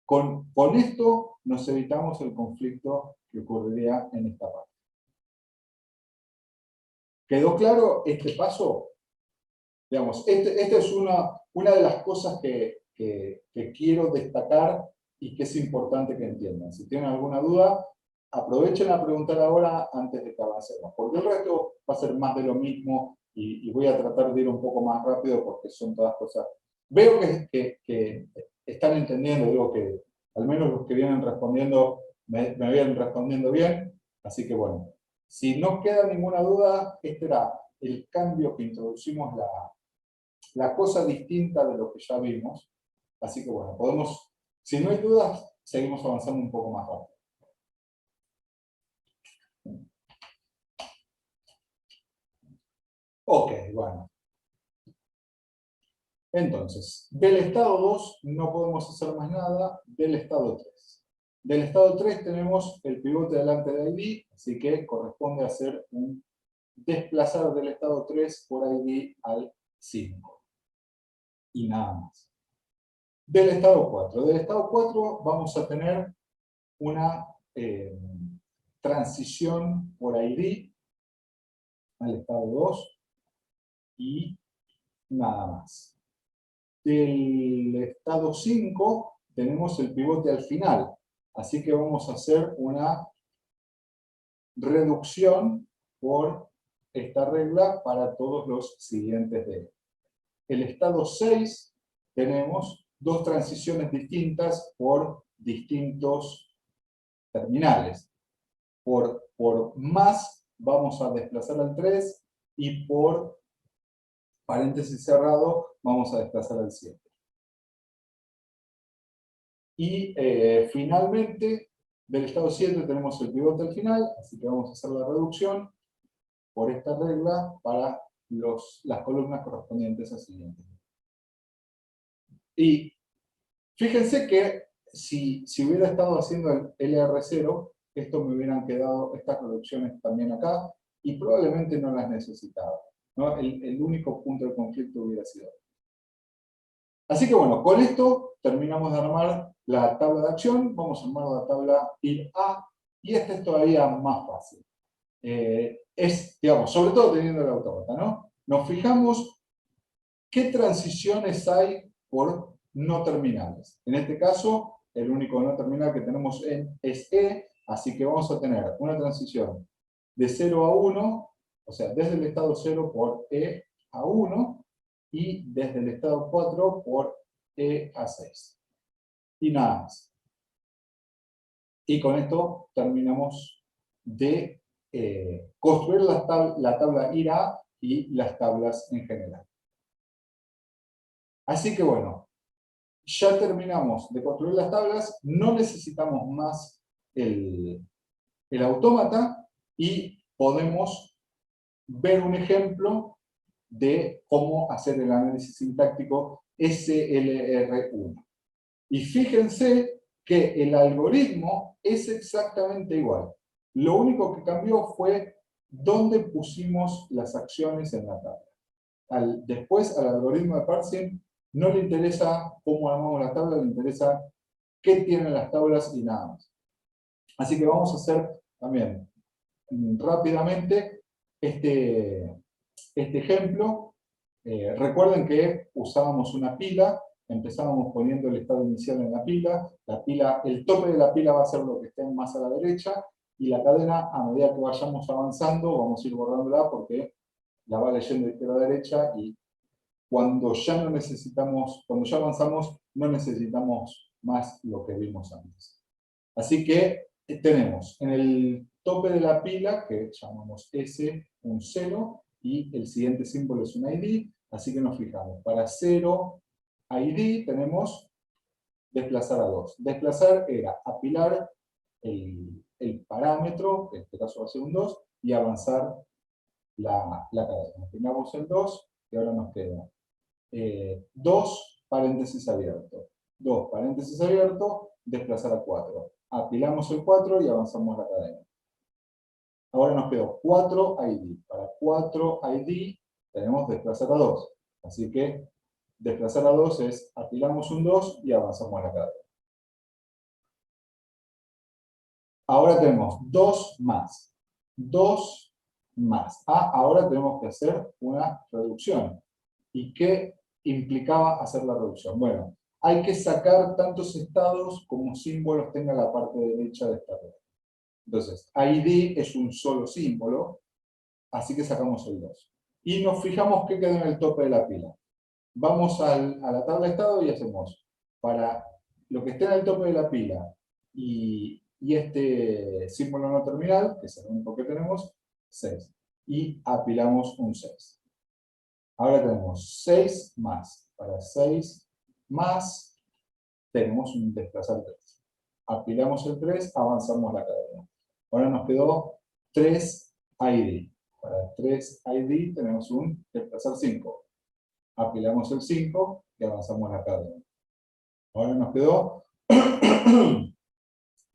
con esto nos evitamos el conflicto que ocurriría en esta parte. ¿Quedó claro este paso? Digamos, esta es una de las cosas que quiero destacar y que es importante que entiendan. Si tienen alguna duda, aprovechen a preguntar ahora antes de que avancemos, porque el resto va a ser más de lo mismo y voy a tratar de ir un poco más rápido porque son todas cosas. Veo que están entendiendo, digo que al menos los que vienen respondiendo me vienen respondiendo bien, así que bueno, si no queda ninguna duda, este era el cambio que introducimos, la cosa distinta de lo que ya vimos. Así que bueno, si no hay dudas, seguimos avanzando un poco más rápido. Ok, bueno. Entonces, del estado 2 no podemos hacer más nada, del estado 3. Del estado 3 tenemos el pivote delante de ID, así que corresponde hacer un desplazar del estado 3 por ID al 5. Y nada más. Del estado 4. Del estado 4 vamos a tener una transición por ID al estado 2 y nada más. Del estado 5 tenemos el pivote al final, así que vamos a hacer una reducción por esta regla para todos los siguientes de el estado 6 tenemos dos transiciones distintas por distintos terminales. Por más vamos a desplazar al 3 y por paréntesis cerrado vamos a desplazar al 7. Y finalmente, del estado 7 tenemos el pivote al final, así que vamos a hacer la reducción por esta regla para las columnas correspondientes al siguiente. Y fíjense que si hubiera estado haciendo el LR0, esto me hubieran quedado estas reducciones también acá, y probablemente no las necesitaba, ¿no? El único punto de conflicto hubiera sido. Así que bueno, con esto terminamos de armar la tabla de acción, vamos a armar la tabla IR-A, y esta es todavía más fácil. Digamos, sobre todo teniendo el autómata, ¿no? Nos fijamos qué transiciones hay por no terminales. En este caso, el único no terminal que tenemos es E, así que vamos a tener una transición de 0 a 1, o sea, desde el estado 0 por E a 1, y desde el estado 4 por E a 6. Y nada más. Y con esto terminamos de construir la tabla IRA y las tablas en general. Así que bueno, ya terminamos de construir las tablas, no necesitamos más el autómata y podemos ver un ejemplo de cómo hacer el análisis sintáctico SLR1. Y fíjense que el algoritmo es exactamente igual. Lo único que cambió fue dónde pusimos las acciones en la tabla. Después, al algoritmo de parsing no le interesa cómo armamos la tabla, le interesa qué tienen las tablas y nada más. Así que vamos a hacer también rápidamente este ejemplo. Recuerden que usábamos una pila, empezábamos poniendo el estado inicial en la pila, el tope de la pila va a ser lo que esté más a la derecha, y la cadena, a medida que vayamos avanzando, vamos a ir borrándola porque la va leyendo de izquierda a derecha, y cuando ya avanzamos, no necesitamos más lo que vimos antes. Así que tenemos en el tope de la pila, que llamamos S, un 0, y el siguiente símbolo es un ID, así que nos fijamos. Para 0 ID tenemos desplazar a 2. Desplazar era apilar el parámetro, que en este caso va a ser un 2, y avanzar la cadena. Apilamos el 2, y ahora nos queda 2 paréntesis abierto. 2 paréntesis abierto, desplazar a 4. Apilamos el 4 y avanzamos la cadena. Ahora nos quedó 4 ID. Para 4 ID tenemos desplazar a 2. Así que desplazar a 2 es apilamos un 2 y avanzamos la cadena. Ahora tenemos 2 más. 2 más. Ahora tenemos que hacer una reducción. ¿Y qué implicaba hacer la reducción? Bueno, hay que sacar tantos estados como símbolos tenga la parte derecha de esta regla. Entonces, ID es un solo símbolo, así que sacamos el 2. Y nos fijamos qué quedó en el tope de la pila. Vamos a la tabla de estado y hacemos, para lo que esté en el tope de la pila y este símbolo no terminal, que es el único que tenemos, 6. Y apilamos un 6. Ahora tenemos 6 más. Para 6 más, tenemos un desplazar 3. Apilamos el 3, avanzamos la cadena. Ahora nos quedó 3 ID. Para 3 ID tenemos un desplazar 5. Apilamos el 5 y avanzamos la cadena. Ahora nos quedó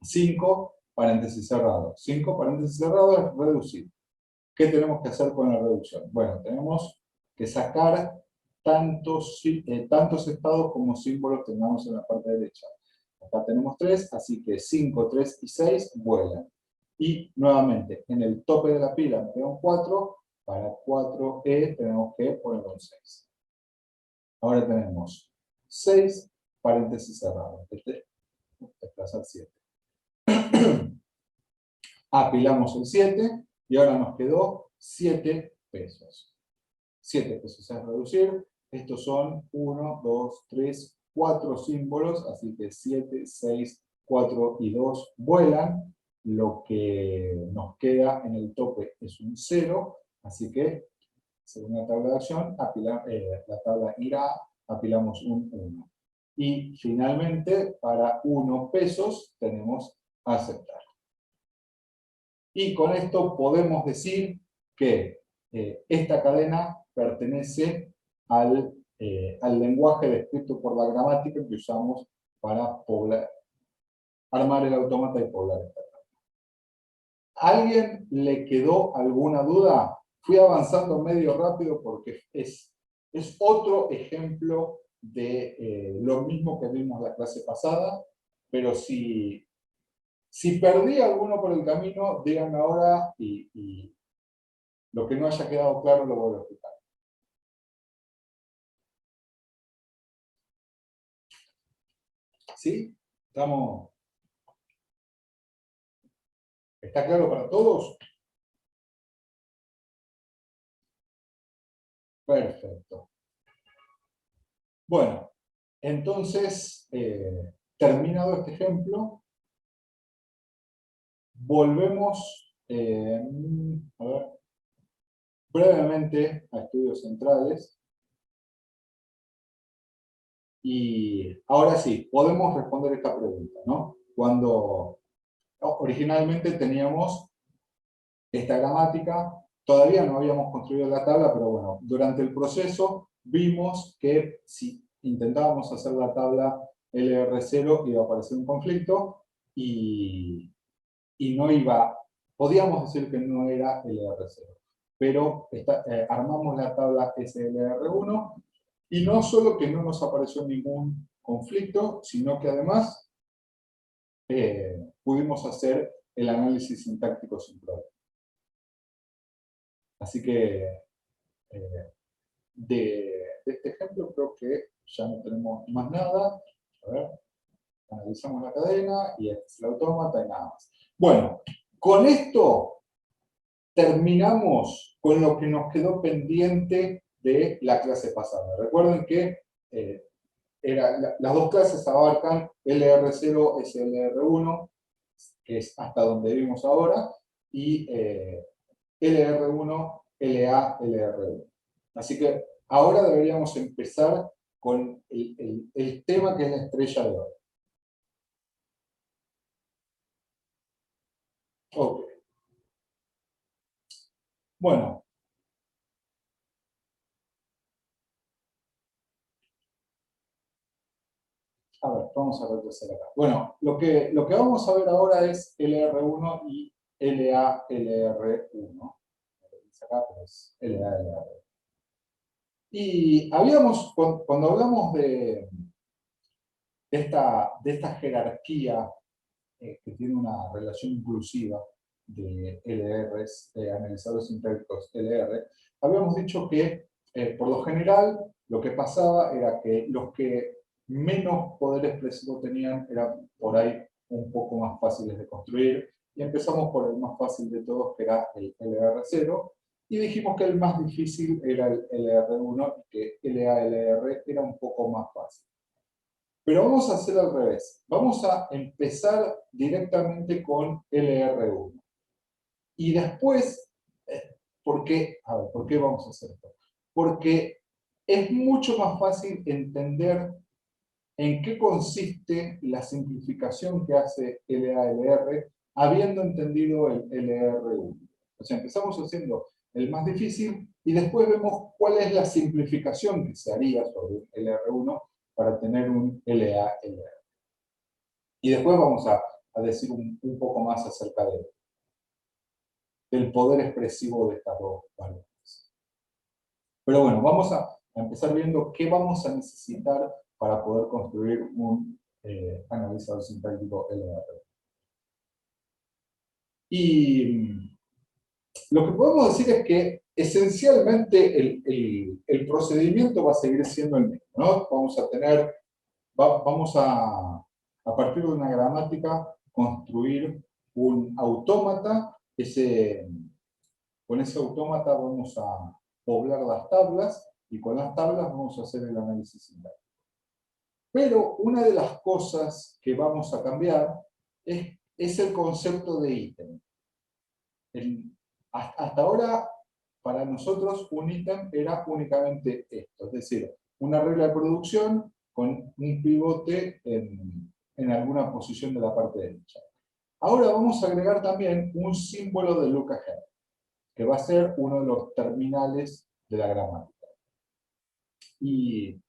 5 paréntesis cerrado. 5 paréntesis cerrado es reducir. ¿Qué tenemos que hacer con la reducción? Bueno, tenemos que sacar tantos estados como símbolos tengamos en la parte derecha. Acá tenemos 3, así que 5, 3 y 6 vuelan. Y nuevamente, en el tope de la pila me queda un 4, para 4E tenemos que poner un 6. Ahora tenemos 6, paréntesis cerrado, desplazar 7. Apilamos el 7, y ahora nos quedó 7 pesos. 7 pesos es reducir. Estos son 1, 2, 3, 4 símbolos, así que 7, 6, 4 y 2 vuelan. Lo que nos queda en el tope es un 0, así que, según la tabla de acción, la tabla IRA, apilamos un 1. Y finalmente, para 1 pesos, tenemos aceptar. Y con esto podemos decir que esta cadena pertenece al lenguaje descrito por la gramática que usamos para armar el autómata y poblar esta tabla. ¿A alguien le quedó alguna duda? Fui avanzando medio rápido porque es otro ejemplo de lo mismo que vimos la clase pasada, pero si perdí alguno por el camino, díganme ahora y lo que no haya quedado claro lo vuelvo a explicar. ¿Sí? ¿Está claro para todos? Perfecto. Bueno, entonces, terminado este ejemplo, volvemos a ver, brevemente a estudios centrales. Y ahora sí, podemos responder esta pregunta, ¿no? Cuando originalmente teníamos esta gramática, todavía no habíamos construido la tabla, pero bueno, durante el proceso vimos que si intentábamos hacer la tabla LR0 iba a aparecer un conflicto y no iba, podíamos decir que no era LR0. Pero armamos la tabla SLR1 y no solo que no nos apareció ningún conflicto, sino que además pudimos hacer el análisis sintáctico sin problema. Así que de este ejemplo creo que ya no tenemos más nada. A ver, analizamos la cadena y este es el autómata y nada más. Bueno, con esto terminamos con lo que nos quedó pendiente de la clase pasada. Recuerden que las dos clases abarcan LR0, SLR1, que es hasta donde vimos ahora, y LR1, LA, LR1. Así que ahora deberíamos empezar con el tema que es la estrella de hoy. Ok. Bueno. A ver, vamos a retroceder acá. Bueno, lo que vamos a ver ahora es LR1 y LA-LR1. Acá, pues, LA-LR1. Y cuando hablamos de esta jerarquía que tiene una relación inclusiva de LRs, analizadores sintácticos LR, habíamos dicho que por lo general lo que pasaba era que los que menos poder expresivo tenían eran por ahí un poco más fáciles de construir, y empezamos por el más fácil de todos, que era el LR0, y dijimos que el más difícil era el LR1 y que LA-LR era un poco más fácil. Pero vamos a hacer al revés. Vamos a empezar directamente con LR1. Y después, ¿por qué vamos a hacer esto? Porque es mucho más fácil entender en qué consiste la simplificación que hace LA-LR, habiendo entendido el LR1. O sea, empezamos haciendo el más difícil y después vemos cuál es la simplificación que se haría sobre el LR1 para tener un LA-LR. Y después vamos a decir un poco más acerca del poder expresivo de estas dos variables. Pero bueno, vamos a empezar viendo qué vamos a necesitar para poder construir un analizador sintáctico LR. Y lo que podemos decir es que esencialmente el procedimiento va a seguir siendo el mismo, ¿no? Vamos a partir de una gramática, construir un autómata. Con ese autómata vamos a poblar las tablas, y con las tablas vamos a hacer el análisis sintáctico. Pero una de las cosas que vamos a cambiar es el concepto de ítem. Hasta ahora, para nosotros, un ítem era únicamente esto, es decir, una regla de producción con un pivote en alguna posición de la parte derecha. Ahora vamos a agregar también un símbolo de look ahead, que va a ser uno de los terminales de la gramática. Y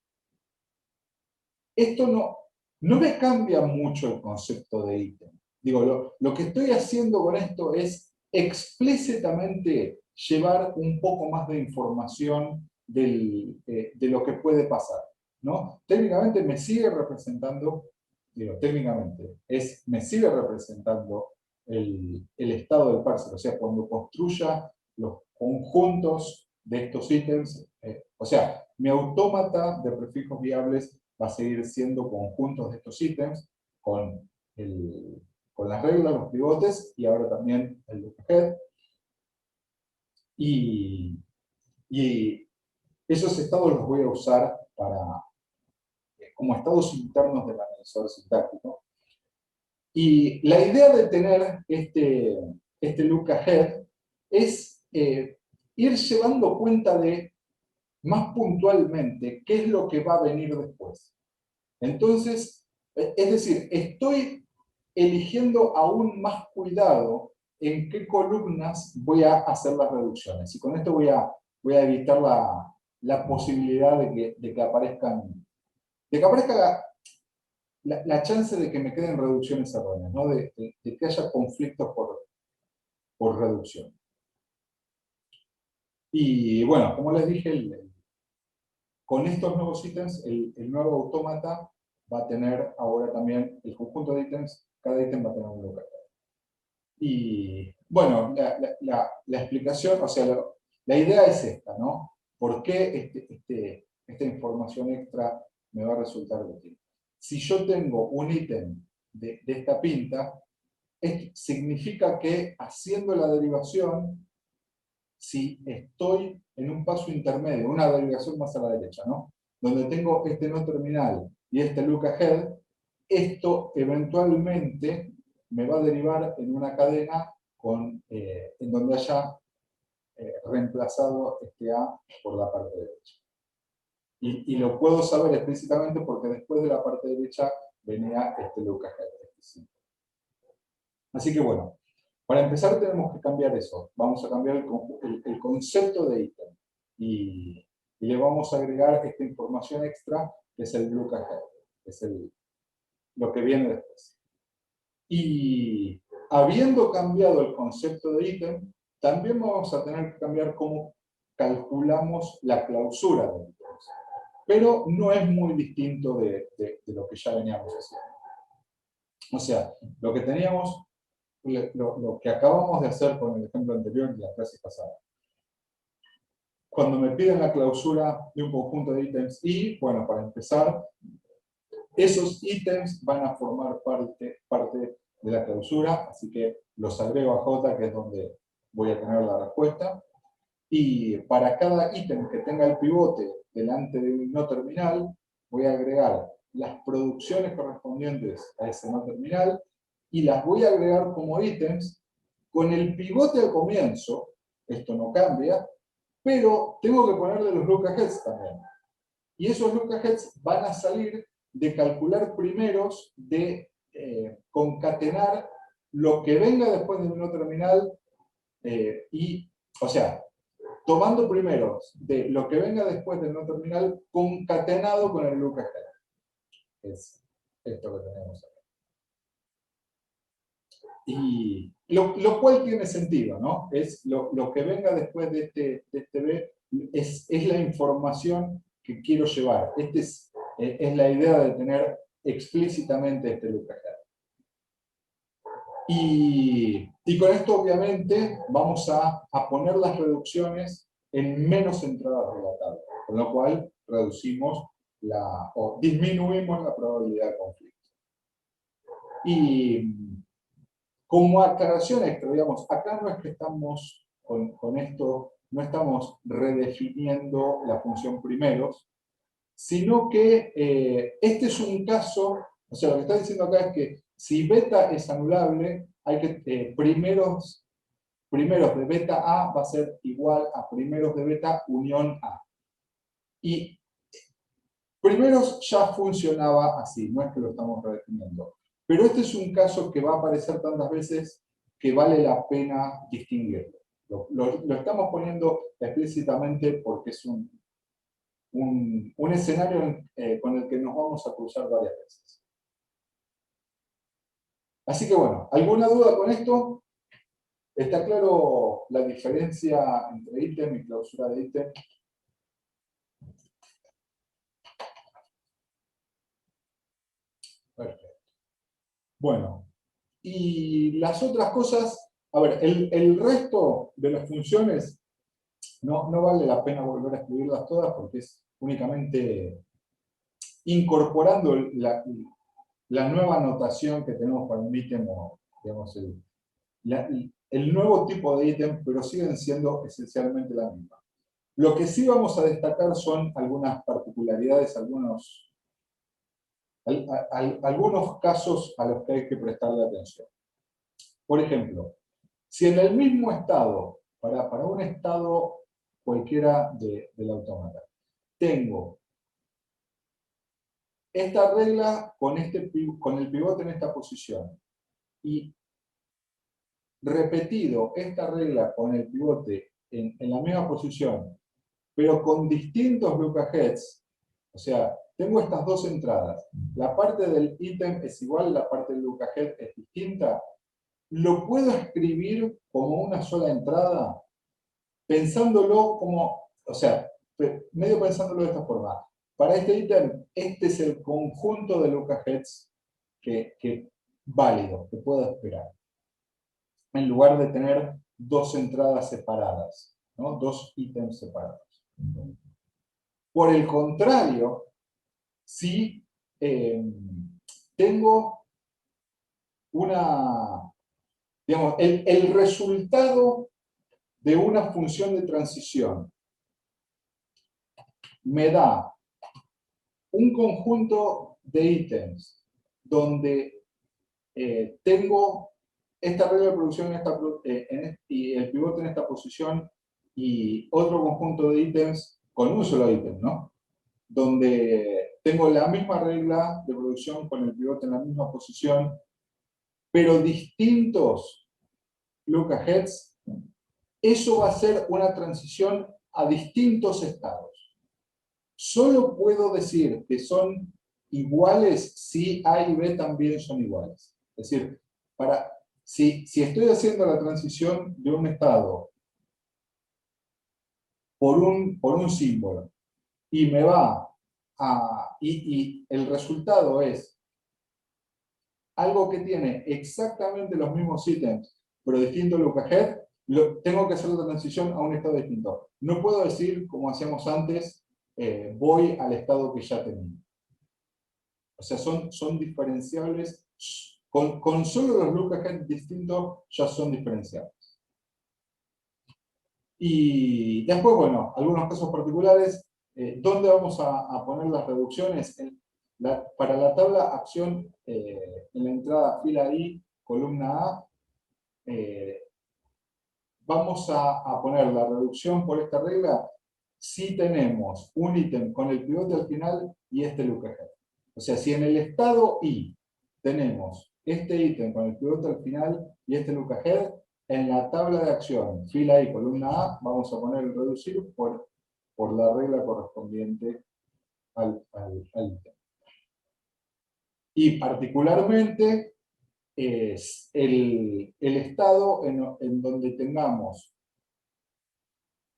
esto no me cambia mucho el concepto de ítem. Digo, lo que estoy haciendo con esto es explícitamente llevar un poco más de información de lo que puede pasar, ¿no? Técnicamente me sigue representando, me sigue representando el estado del parser, o sea, cuando construya los conjuntos de estos ítems, o sea, mi autómata de prefijos viables va a seguir siendo conjuntos de estos ítems con, con las reglas, los pivotes y ahora también el look ahead. Y esos estados los voy a usar como estados internos del analizador sintáctico. Y la idea de tener este look ahead es ir llevando cuenta de más puntualmente qué es lo que va a venir después. Entonces, es decir, estoy eligiendo aún más cuidado en qué columnas voy a hacer las reducciones. Y con esto voy a evitar la posibilidad de que aparezca la chance de que me queden reducciones erróneas, ¿no? de que haya conflictos por reducción. Y bueno, como les dije, con estos nuevos ítems, el nuevo autómata va a tener ahora también el conjunto de ítems, cada ítem va a tener un look ahead. Y bueno, la explicación, o sea, la idea es esta, ¿no? ¿Por qué esta información extra me va a resultar útil? Si yo tengo un ítem de esta pinta, significa que haciendo la derivación, si estoy en un paso intermedio, una derivación más a la derecha, ¿no? Donde tengo este no terminal y este look ahead, esto eventualmente me va a derivar en una cadena en donde haya reemplazado este A por la parte derecha. Y lo puedo saber explícitamente porque después de la parte derecha venía este look ahead. Así que bueno, para empezar tenemos que cambiar eso. Vamos a cambiar el concepto de ítem. Y le vamos a agregar esta información extra, que es el look ahead, que es lo que viene después. Y habiendo cambiado el concepto de ítem, también vamos a tener que cambiar cómo calculamos la clausura de ítems. Pero no es muy distinto de lo que ya veníamos haciendo. O sea, lo que teníamos, lo que acabamos de hacer con el ejemplo anterior en la clase pasada. Cuando me piden la clausura de un conjunto de ítems y, bueno, para empezar, esos ítems van a formar parte de la clausura, así que los agrego a J, que es donde voy a tener la respuesta. Y para cada ítem que tenga el pivote delante de un no terminal, voy a agregar las producciones correspondientes a ese no terminal y las voy a agregar como ítems con el pivote al comienzo. Esto no cambia, pero tengo que ponerle los look aheads también. Y esos look aheads van a salir de calcular primeros, de concatenar lo que venga después del no terminal o sea, tomando primeros de lo que venga después del no terminal concatenado con el look ahead. Es esto que tenemos acá. Y lo cual tiene sentido, ¿no? Es lo que venga después de este B es la información que quiero llevar. Es la idea de tener explícitamente este look ahead. Y con esto, obviamente, vamos a poner las reducciones en menos entradas relatadas, con lo cual reducimos o disminuimos la probabilidad de conflicto. Y como aclaración extra, digamos, acá no es que estamos con esto, no estamos redefiniendo la función primeros, sino que este es un caso, o sea, lo que está diciendo acá es que si beta es anulable, hay que primeros de beta A va a ser igual a primeros de beta unión A. Y primeros ya funcionaba así, no es que lo estamos redefiniendo. Pero este es un caso que va a aparecer tantas veces que vale la pena distinguirlo. Lo estamos poniendo explícitamente porque es un escenario con el que nos vamos a cruzar varias veces. Así que bueno, ¿alguna duda con esto? ¿Está claro la diferencia entre ítem y clausura de ítem? Perfecto. Bueno, y las otras cosas, a ver, el resto de las funciones no vale la pena volver a escribirlas todas porque es únicamente incorporando la nueva notación que tenemos para un ítem o, digamos, el nuevo tipo de ítem, pero siguen siendo esencialmente la misma. Lo que sí vamos a destacar son algunas particularidades, algunos casos a los que hay que prestarle atención. Por ejemplo, si en el mismo estado, para un estado cualquiera del autómata, tengo esta regla con el pivote en esta posición y repetido esta regla con el pivote en la misma posición, pero con distintos look-aheads, o sea, tengo estas dos entradas, la parte del ítem es igual, la parte del look-ahead es distinta, lo puedo escribir como una sola entrada, pensándolo como, o sea, medio pensándolo de esta forma. Para este ítem, este es el conjunto de look-aheads que válido, que puedo esperar. En lugar de tener dos entradas separadas, ¿no? Dos ítems separados. Por el contrario, si tengo digamos, el resultado de una función de transición me da un conjunto de ítems donde tengo esta regla de producción y el pivote en esta posición y otro conjunto de ítems con un solo ítem, ¿no? Donde tengo la misma regla de producción con el pivote en la misma posición, pero distintos look-aheads, eso va a ser una transición a distintos estados. Solo puedo decir que son iguales si A y B también son iguales. Es decir, si estoy haciendo la transición de un estado por un símbolo y me va y el resultado es algo que tiene exactamente los mismos ítems, pero distinto look-ahead, tengo que hacer la transición a un estado distinto. No puedo decir, como hacíamos antes, voy al estado que ya tenía. O sea, son diferenciables. Con solo los look-ahead distintos ya son diferenciables. Y después, bueno, algunos casos particulares. ¿Dónde vamos a poner las reducciones? Para la tabla acción, en la entrada fila I, columna A, vamos a poner la reducción por esta regla si tenemos un ítem con el pivote al final y este look-ahead. O sea, si en el estado I tenemos este ítem con el pivote al final y este look-ahead, en la tabla de acción, fila I, columna A, vamos a poner el reducir por la regla correspondiente al ítem. Y particularmente es el estado en donde tengamos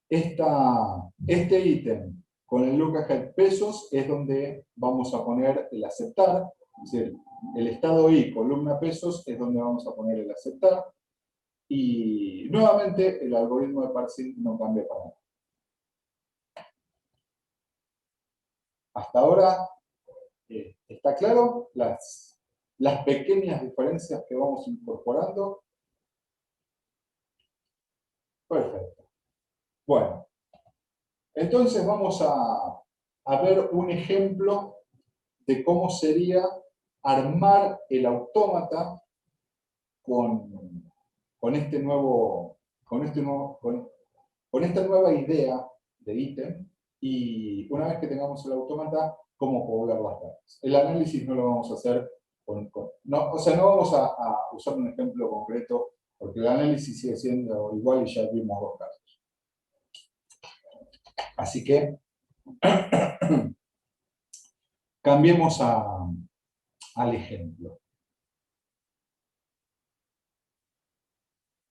este ítem con el look-ahead pesos, es donde vamos a poner el aceptar. Es decir, el estado I, columna pesos, es donde vamos a poner el aceptar. Y nuevamente el algoritmo de parsing no cambia para nada. Hasta ahora, ¿está claro? Las pequeñas diferencias que vamos incorporando. Perfecto. Bueno, entonces vamos a ver un ejemplo de cómo sería armar el autómata con esta nueva idea de ítem, y una vez que tengamos el autómata, cómo poblar las tablas. El análisis no lo vamos a hacer o sea, no vamos a usar un ejemplo concreto porque el análisis sigue siendo igual y ya vimos dos casos. Así que cambiemos al ejemplo.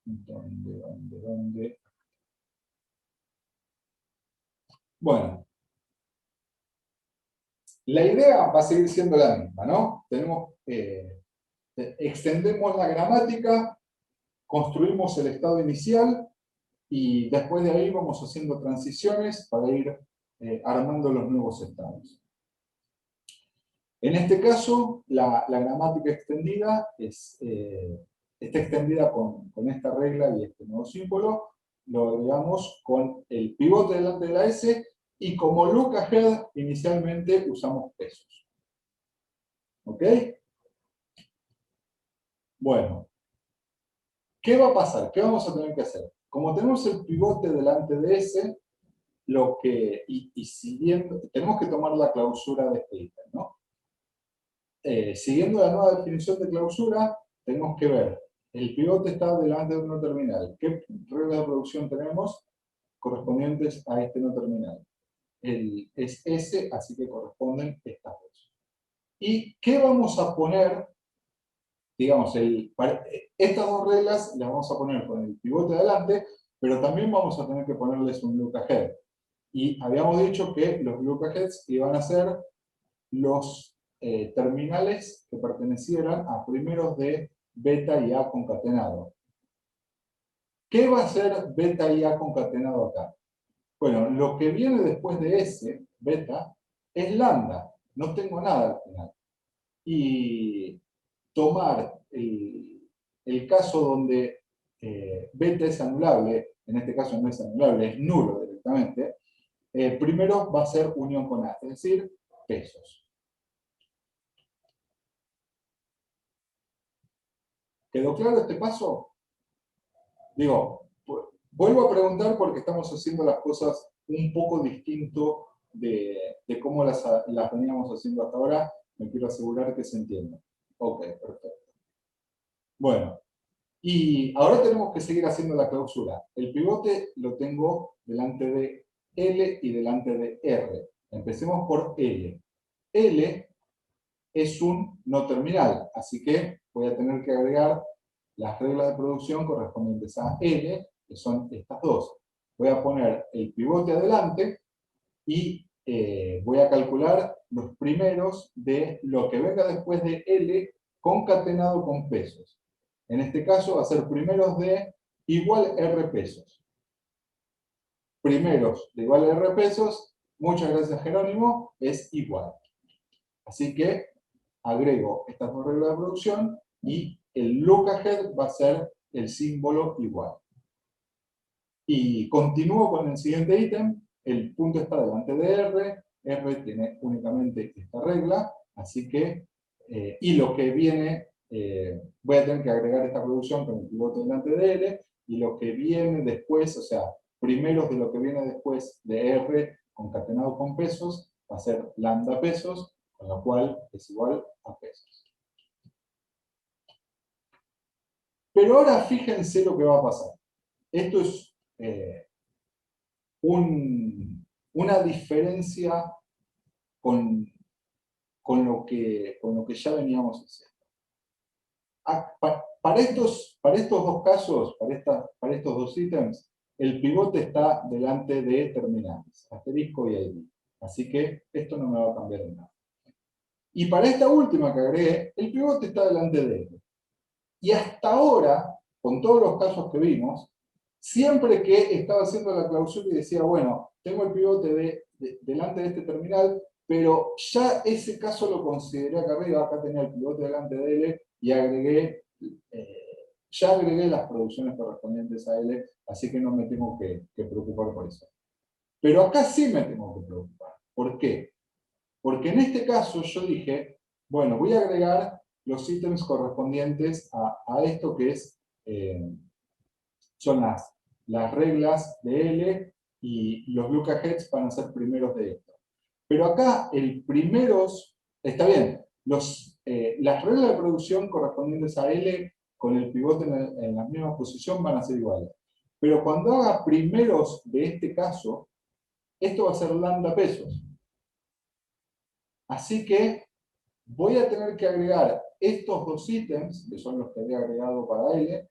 ¿Dónde? Bueno, la idea va a seguir siendo la misma, ¿no? Extendemos la gramática, construimos el estado inicial y después de ahí vamos haciendo transiciones para ir armando los nuevos estados. En este caso, la gramática extendida está extendida con esta regla y este nuevo símbolo. Lo agregamos con el pivote delante de la S y como look ahead inicialmente usamos pesos. ¿Ok? Bueno, ¿qué va a pasar? ¿Qué vamos a tener que hacer? Como tenemos el pivote delante de S, siguiendo, tenemos que tomar la clausura de este ítem, ¿no? Siguiendo la nueva definición de clausura, tenemos que ver, el pivote está delante de un no terminal. ¿Qué reglas de producción tenemos correspondientes a este no terminal? Es S, así que corresponden estas dos. ¿Y qué vamos a poner? Digamos, estas dos reglas las vamos a poner con el pivote adelante, pero también vamos a tener que ponerles un look ahead. Y habíamos dicho que los look aheads iban a ser los terminales que pertenecieran a primeros de beta y A concatenado. ¿Qué va a ser beta y A concatenado acá? Bueno, lo que viene después de S, beta, es lambda. No tengo nada al final. Y tomar el caso donde beta es anulable, en este caso no es anulable, es nulo directamente, primero va a ser unión con A, es decir, pesos. ¿Quedó claro este paso? Digo, vuelvo a preguntar porque estamos haciendo las cosas un poco distinto de cómo las veníamos haciendo hasta ahora. Me quiero asegurar que se entienda. Ok, perfecto. Bueno, y ahora tenemos que seguir haciendo la clausura. El pivote lo tengo delante de L y delante de R. Empecemos por L. L es un no terminal, así que voy a tener que agregar las reglas de producción correspondientes a L, que son estas dos. Voy a poner el pivote adelante y voy a calcular los primeros de lo que venga después de L concatenado con pesos. En este caso va a ser primeros de igual R pesos. Primeros de igual R pesos, muchas gracias Jerónimo, es igual. Así que agrego estas dos reglas de producción y el look ahead va a ser el símbolo igual. Y continúo con el siguiente ítem, el punto está delante de R, R tiene únicamente esta regla, así que, y lo que viene, voy a tener que agregar esta producción con el pivote delante de L, y lo que viene después, o sea, primeros de lo que viene después de R concatenado con pesos, va a ser lambda pesos, con lo cual es igual a pesos. Pero ahora fíjense lo que va a pasar. Esto es una diferencia con lo que ya veníamos haciendo. Para estos dos casos, para estos dos ítems, el pivote está delante de terminales, asterisco y ID. Así que esto no me va a cambiar en nada. Y para esta última que agregué, el pivote está delante de él. Y hasta ahora, con todos los casos que vimos, siempre que estaba haciendo la clausura y decía, bueno, tengo el pivote delante de este terminal, pero ya ese caso lo consideré acá arriba, acá tenía el pivote delante de L y ya agregué las producciones correspondientes a L, así que no me tengo que preocupar por eso. Pero acá sí me tengo que preocupar. ¿Por qué? Porque en este caso yo dije, bueno, voy a agregar los ítems correspondientes a esto que es, son las reglas de L y los look aheads van a ser primeros de esto. Pero acá el primeros, está bien, las reglas de producción correspondientes a L con el pivote en la misma posición van a ser iguales. Pero cuando haga primeros de este caso, esto va a ser lambda pesos. Así que voy a tener que agregar estos dos ítems, que son los que había agregado para L,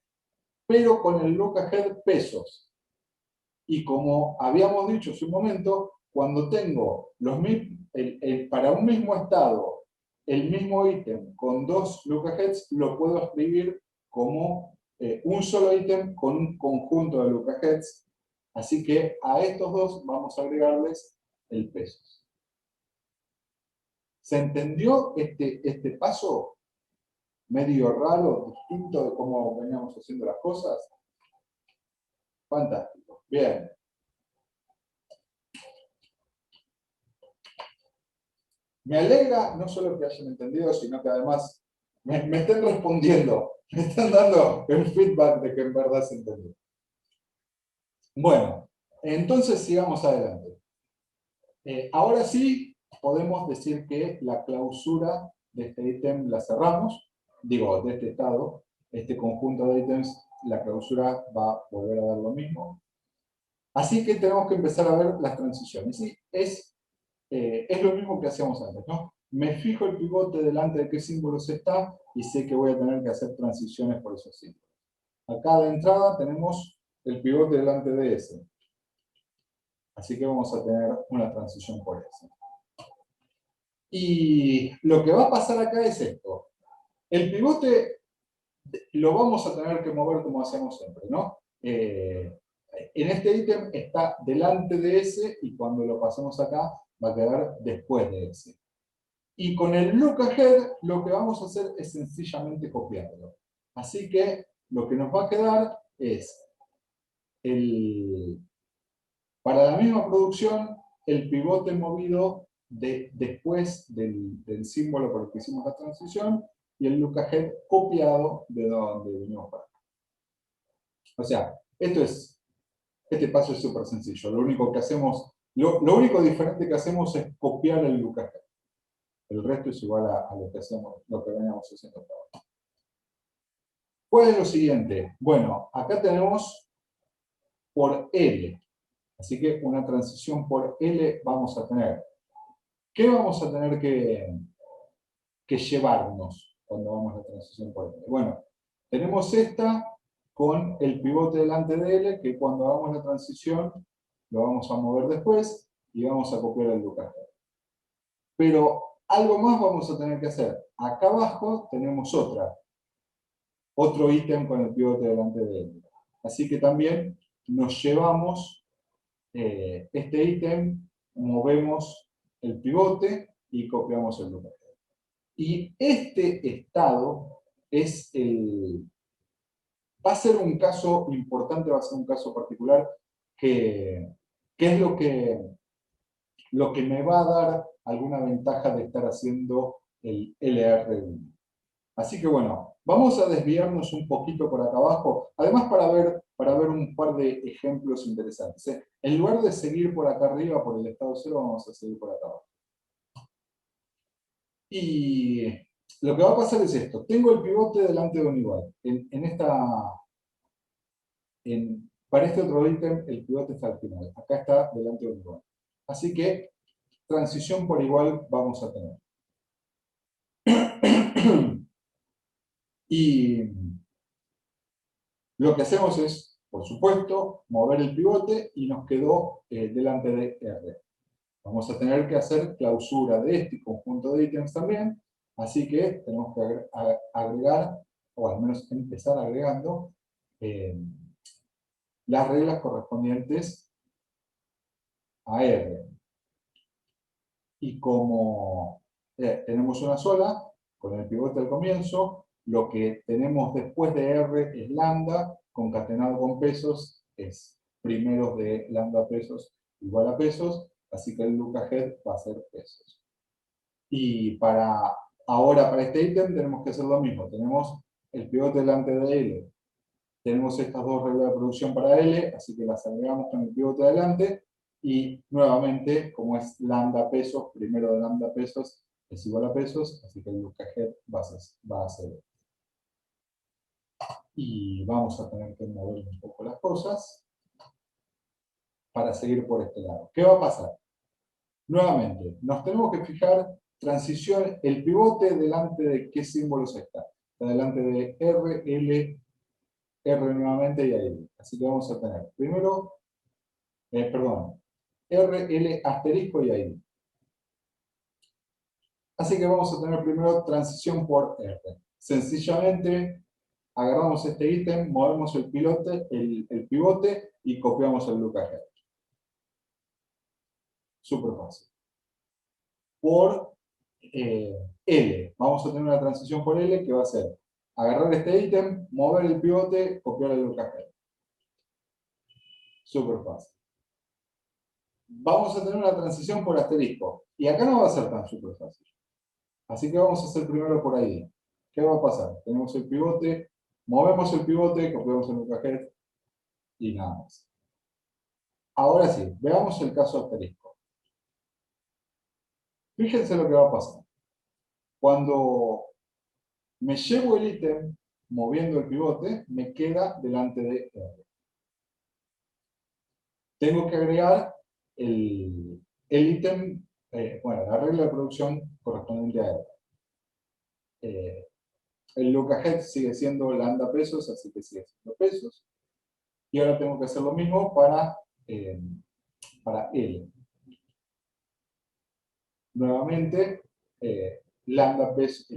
pero con el look ahead pesos. Y como habíamos dicho hace un momento, cuando tengo para un mismo estado el mismo ítem con dos look aheads, lo puedo escribir como un solo ítem con un conjunto de look aheads. Así que a estos dos vamos a agregarles el pesos. ¿Se entendió este paso medio raro, distinto de cómo veníamos haciendo las cosas? Fantástico. Bien. Me alegra no solo que hayan entendido, sino que además me estén respondiendo, me están dando el feedback de que en verdad se entendió. Bueno, entonces sigamos adelante. Ahora sí podemos decir que la clausura de este ítem la cerramos, digo, de este estado, este conjunto de ítems, la clausura va a volver a dar lo mismo. Así que tenemos que empezar a ver las transiciones. Y es lo mismo que hacíamos antes, ¿no? Me fijo el pivote delante de qué símbolos está y sé que voy a tener que hacer transiciones por esos símbolos. Acá de entrada tenemos el pivote delante de ese. Así que vamos a tener una transición por ese. Y lo que va a pasar acá es esto. El pivote lo vamos a tener que mover como hacemos siempre, ¿no? En este ítem está delante de ese y cuando lo pasemos acá va a quedar después de ese. Y con el look ahead lo que vamos a hacer es sencillamente copiarlo. Así que lo que nos va a quedar es, para la misma producción, el pivote movido después del símbolo por el que hicimos la transición y el look ahead copiado de donde venimos para acá. O sea, este paso es súper sencillo. Lo único que hacemos, lo único diferente que hacemos es copiar el look ahead. El resto es igual a lo que hacemos, lo que veníamos haciendo hasta ahora. ¿Cuál es lo siguiente? Bueno, acá tenemos por L. Así que una transición por L vamos a tener. ¿Qué vamos a tener que llevarnos cuando vamos a la transición por L? Bueno, tenemos esta con el pivote delante de L, que cuando hagamos la transición lo vamos a mover después y vamos a copiar el look ahead. Pero algo más vamos a tener que hacer. Acá abajo tenemos otro ítem con el pivote delante de L. Así que también nos llevamos este ítem, movemos el pivote y copiamos el look ahead. Y este estado va a ser un caso importante, va a ser un caso particular, que es lo que me va a dar alguna ventaja de estar haciendo el LR1. Así que bueno, vamos a desviarnos un poquito por acá abajo, además para ver un par de ejemplos interesantes. En lugar de seguir por acá arriba, por el estado cero, vamos a seguir por acá abajo. Y lo que va a pasar es esto. Tengo el pivote delante de un igual. Para este otro ítem, el pivote está al final. Acá está delante de un igual. Así que, transición por igual vamos a tener. Y lo que hacemos es, por supuesto, mover el pivote y nos quedó delante de R. Vamos a tener que hacer clausura de este conjunto de ítems también, así que tenemos que agregar, o al menos empezar agregando, las reglas correspondientes a R. Y como tenemos una sola, con el pivote al comienzo, lo que tenemos después de R es lambda, concatenado con pesos, es primeros de lambda pesos igual a pesos, así que el look ahead va a ser pesos. Y ahora para este ítem tenemos que hacer lo mismo, tenemos el pivote delante de L, tenemos estas dos reglas de producción para L, así que las agregamos con el pivote adelante, y nuevamente, como es lambda pesos, primero de lambda pesos es igual a pesos, así que el look ahead va a ser. Y vamos a tener que mover un poco las cosas para seguir por este lado. ¿Qué va a pasar? Nuevamente, nos tenemos que fijar transición, el pivote delante de qué símbolos está. Está delante de R, L, R nuevamente y ahí. Así que vamos a tener primero, perdón, R, L, asterisco y ahí. Así que vamos a tener primero transición por R. Sencillamente agarramos este ítem, movemos el pivote y copiamos el lookahead. Súper fácil. Por L. Vamos a tener una transición por L que va a ser agarrar este ítem, mover el pivote, copiar el lookahead. Súper fácil. Vamos a tener una transición por asterisco. Y acá no va a ser tan súper fácil. Así que vamos a hacer primero por ahí. ¿Qué va a pasar? Tenemos el pivote, movemos el pivote, copiamos el lookahead y nada más. Ahora sí, veamos el caso asterisco. Fíjense lo que va a pasar. Cuando me llevo el ítem moviendo el pivote, me queda delante de R. Tengo que agregar el ítem, bueno, la regla de producción correspondiente a R. El lookahead sigue siendo lambda pesos, así que sigue siendo pesos. Y ahora tengo que hacer lo mismo para L. Nuevamente, lambda pesos,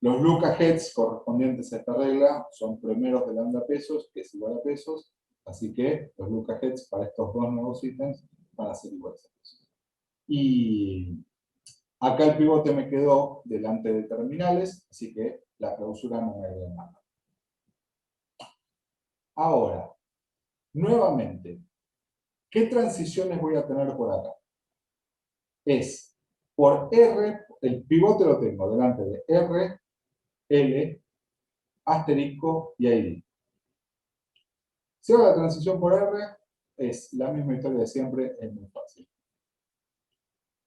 los lookaheads correspondientes a esta regla son primeros de lambda pesos, que es igual a pesos, así que los lookaheads para estos dos nuevos ítems van a ser iguales a pesos. Y acá el pivote me quedó delante de terminales, así que la clausura no me agrega nada. Ahora, nuevamente, ¿qué transiciones voy a tener por acá? Es por R, el pivote lo tengo delante de R, L, asterisco y ID. Si hago la transición por R, es la misma historia de siempre, es muy fácil.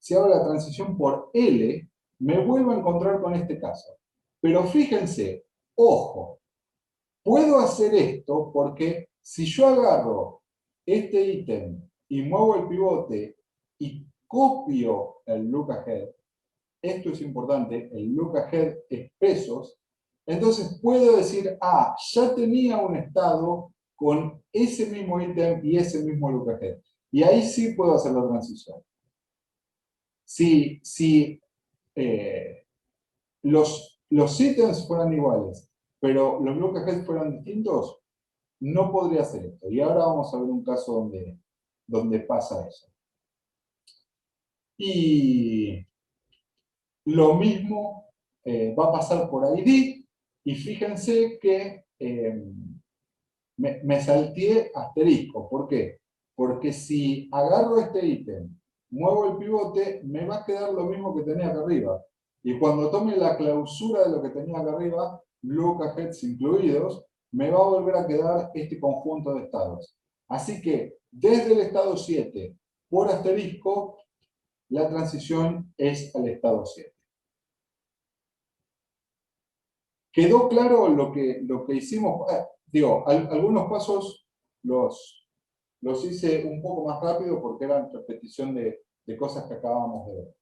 Si hago la transición por L, me vuelvo a encontrar con este caso. Pero fíjense, ojo, puedo hacer esto porque si yo agarro este ítem y muevo el pivote y copio el lookahead, esto es importante, el lookahead es pesos, entonces puedo decir, ah, ya tenía un estado con ese mismo ítem y ese mismo lookahead. Y ahí sí puedo hacer la transición. Si los ítems fueran iguales, pero los lookaheads fueran distintos, no podría hacer esto. Y ahora vamos a ver un caso donde pasa eso. Y lo mismo va a pasar por ID, y fíjense que me salteé asterisco. ¿Por qué? Porque si agarro este ítem, muevo el pivote, me va a quedar lo mismo que tenía acá arriba. Y cuando tome la clausura de lo que tenía acá arriba, lookaheads incluidos, me va a volver a quedar este conjunto de estados. Así que desde el estado 7 por asterisco, la transición es al estado 7. ¿Quedó claro lo que hicimos? Digo, algunos pasos los hice un poco más rápido porque eran repetición de cosas que acabamos de ver.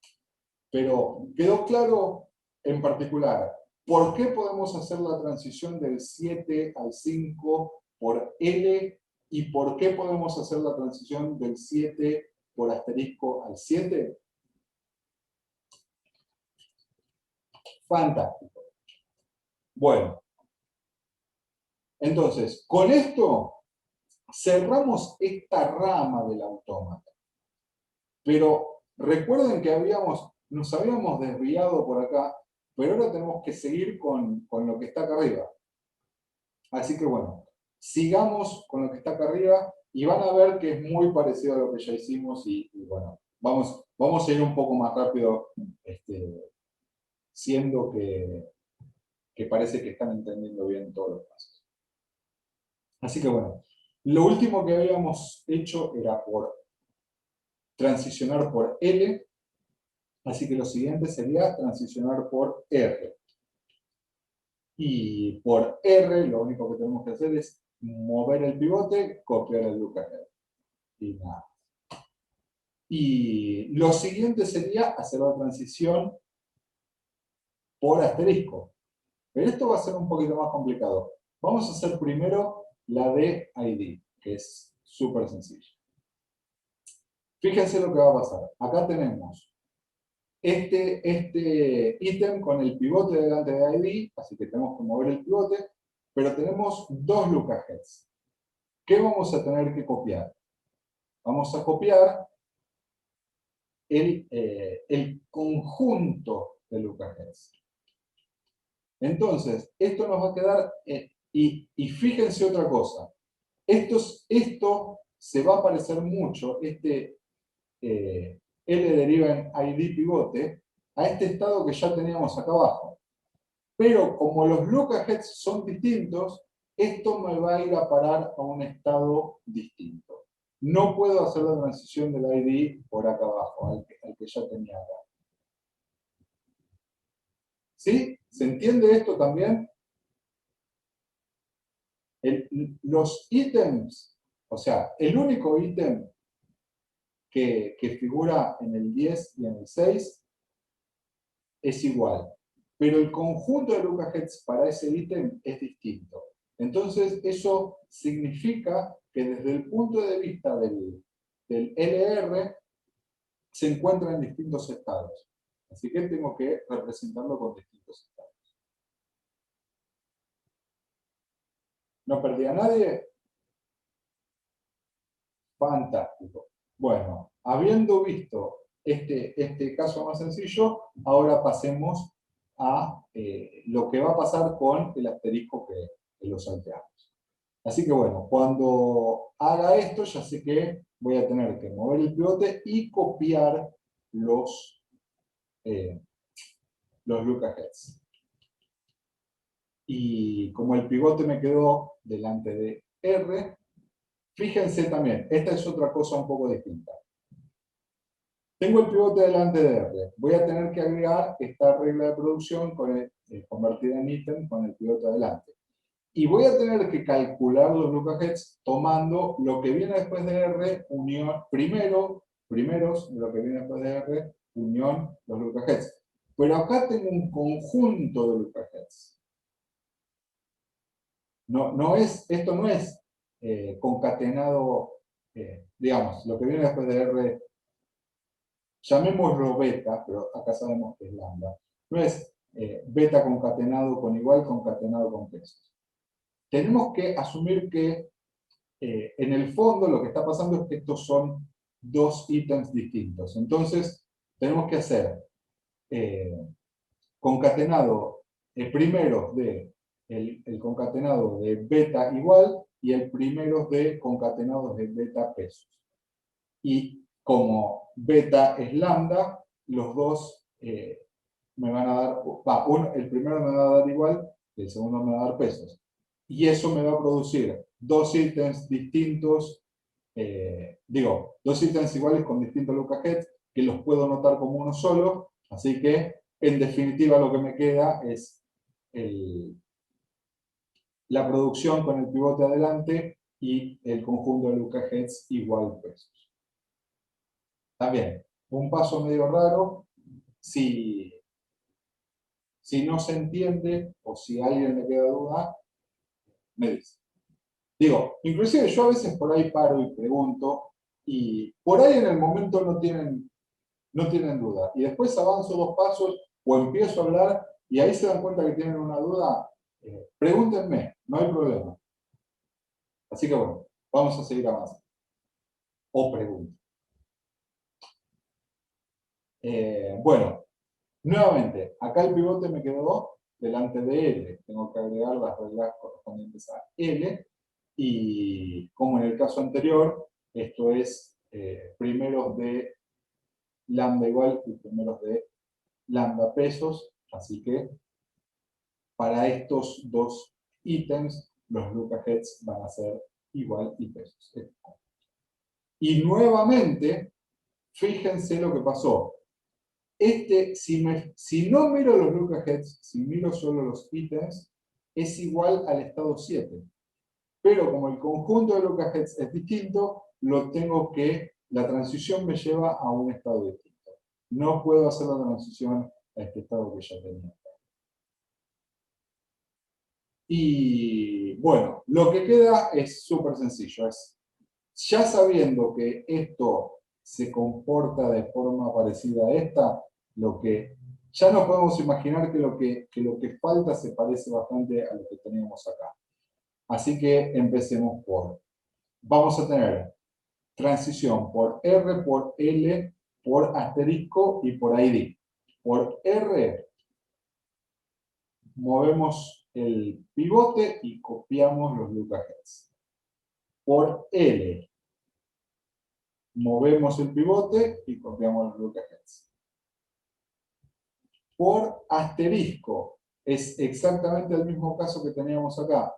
Pero quedó claro en particular por qué podemos hacer la transición del 7 al 5 por L y por qué podemos hacer la transición del 7 por asterisco al 7. Fantástico. Bueno, entonces, con esto cerramos esta rama del autómata. Pero recuerden que nos habíamos desviado por acá, pero ahora tenemos que seguir con lo que está acá arriba. Así que bueno, sigamos con lo que está acá arriba y van a ver que es muy parecido a lo que ya hicimos y bueno, vamos a ir un poco más rápido, siendo que parece que están entendiendo bien todos los pasos. Así que bueno, lo último que habíamos hecho era por transicionar por L, así que lo siguiente sería transicionar por R. Y por R, lo único que tenemos que hacer es mover el pivote, copiar el lookahead. Y nada. Y lo siguiente sería hacer la transición por asterisco. Pero esto va a ser un poquito más complicado. Vamos a hacer primero la de ID, que es súper sencilla. Fíjense lo que va a pasar. Acá tenemos este ítem con el pivote delante de ID, así que tenemos que mover el pivote, pero tenemos dos lookaheads. ¿Qué vamos a tener que copiar? Vamos a copiar el conjunto de lookaheads. Entonces, esto nos va a quedar, y fíjense otra cosa, esto se va a parecer mucho, L deriva en ID pivote, a este estado que ya teníamos acá abajo. Pero como los lookaheads son distintos, esto me va a ir a parar a un estado distinto. No puedo hacer la transición del ID por acá abajo, al que ya tenía acá. ¿Sí? ¿Se entiende esto también? Los ítems, o sea, el único ítem que figura en el 10 y en el 6 es igual, pero el conjunto de lookaheads para ese ítem es distinto. Entonces, eso significa que desde el punto de vista del LR se encuentra en distintos estados. Así que tengo que representarlo con distintos estados. ¿No perdí a nadie? Fantástico. Bueno, habiendo visto este caso más sencillo, ahora pasemos a lo que va a pasar con el asterisco que lo salteamos. Así que bueno, cuando haga esto, ya sé que voy a tener que mover el pivote y copiar los lookaheads. Y como el pivote me quedó delante de R, fíjense también, esta es otra cosa un poco distinta. Tengo el pivote delante de R. Voy a tener que agregar esta regla de producción convertida en ítem con el pivote adelante. Y voy a tener que calcular los lookaheads tomando lo que viene después de R, unión, primeros, lo que viene después de R, unión, los lookaheads. Pero acá tengo un conjunto de lookaheads. Esto no es concatenado, digamos, lo que viene después de R, llamémoslo beta, pero acá sabemos que es lambda. No es beta concatenado con igual concatenado con pesos. Tenemos que asumir que en el fondo lo que está pasando es que estos son dos ítems distintos. Entonces, tenemos que hacer concatenado primero de el concatenado de beta igual y el primero de concatenados de beta pesos. Y como beta es lambda, los dos me van a dar, el primero me va a dar igual y el segundo me va a dar pesos. Y eso me va a producir dos ítems distintos, dos ítems iguales con distintos lookaheads, que los puedo notar como uno solo, así que en definitiva lo que me queda es la producción con el pivote adelante y el conjunto de lookaheads igual pesos. También, un paso medio raro, si no se entiende o si a alguien le queda duda, me dice. Digo, inclusive yo a veces por ahí paro y pregunto, y por ahí en el momento no tienen duda. Y después avanzo dos pasos o empiezo a hablar y ahí se dan cuenta que tienen una duda, pregúntenme, no hay problema. Así que bueno, vamos a seguir avanzando. O pregunten. Bueno, nuevamente, acá el pivote me quedó delante de L. Tengo que agregar las reglas correspondientes a L. Y como en el caso anterior, esto es primeros de lambda igual y primeros de lambda pesos. Así que para estos dos ítems, los lookaheads van a ser igual y pesos. Y nuevamente, fíjense lo que pasó. Si no miro los lookaheads, si miro solo los ítems, es igual al estado 7. Pero como el conjunto de lookaheds es distinto, la transición me lleva a un estado distinto. No puedo hacer la transición a este estado que ya tenía. Y bueno, lo que queda es súper sencillo. Ya sabiendo que esto se comporta de forma parecida a esta, ya nos podemos imaginar que lo que falta se parece bastante a lo que teníamos acá. Así que empecemos vamos a tener transición por R, por L, por asterisco y por ID. Por R, movemos el pivote y copiamos los lookaheds. Por L, movemos el pivote y copiamos los lookaheds. Por asterisco, es exactamente el mismo caso que teníamos acá.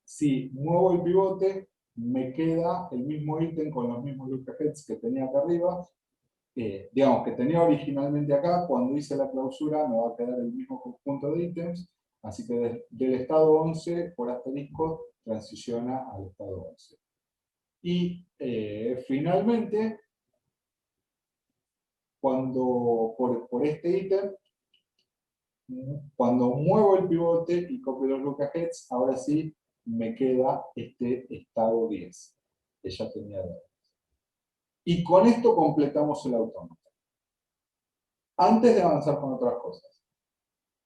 Si muevo el pivote, me queda el mismo ítem con los mismos lookaheds que tenía acá arriba. Digamos que tenía originalmente acá, cuando hice la clausura me va a quedar el mismo conjunto de ítems, así que del estado 11 por asterisco transiciona al estado 11. Y finalmente, por este ítem, cuando muevo el pivote y copio los lookaheds, ahora sí me queda este estado 10, que ya tenía de antes. Y con esto completamos el autómata. Antes de avanzar con otras cosas,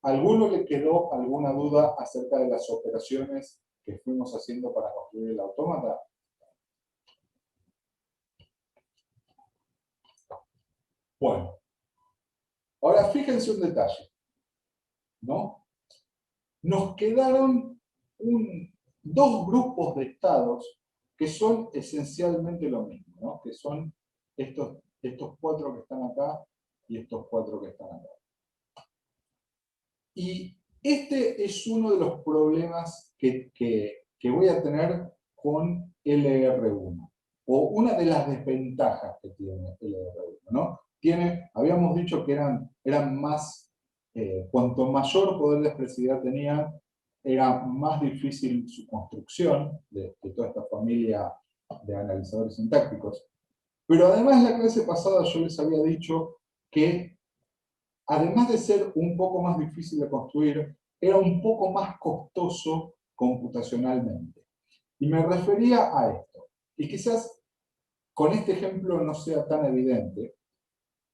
¿a alguno le quedó alguna duda acerca de las operaciones que fuimos haciendo para construir el autómata? Bueno, ahora fíjense un detalle, ¿no? Nos quedaron dos grupos de estados que son esencialmente lo mismo, ¿no? Que son estos 4 que están acá y estos 4 que están acá. Y este es uno de los problemas que voy a tener con LR1, o una de las desventajas que tiene LR1, ¿no? Habíamos dicho que eran más, cuanto mayor poder de expresividad tenían, era más difícil su construcción de toda esta familia de analizadores sintácticos. Pero además en la clase pasada yo les había dicho que además de ser un poco más difícil de construir, era un poco más costoso computacionalmente. Y me refería a esto. Y quizás con este ejemplo no sea tan evidente,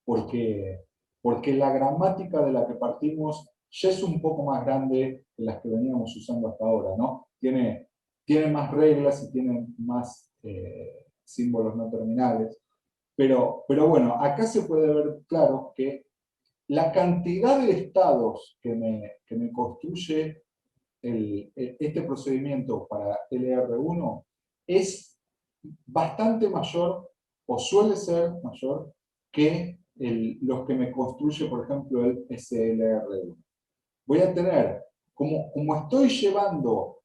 porque la gramática de la que partimos ya es un poco más grande que las que veníamos usando hasta ahora, ¿no? Tiene más reglas y tiene más símbolos no terminales. Pero bueno, acá se puede ver claro que la cantidad de estados que me construye este procedimiento para LR1 es bastante mayor, o suele ser mayor, que los que me construye, por ejemplo, el SLR1. Voy a tener, como estoy llevando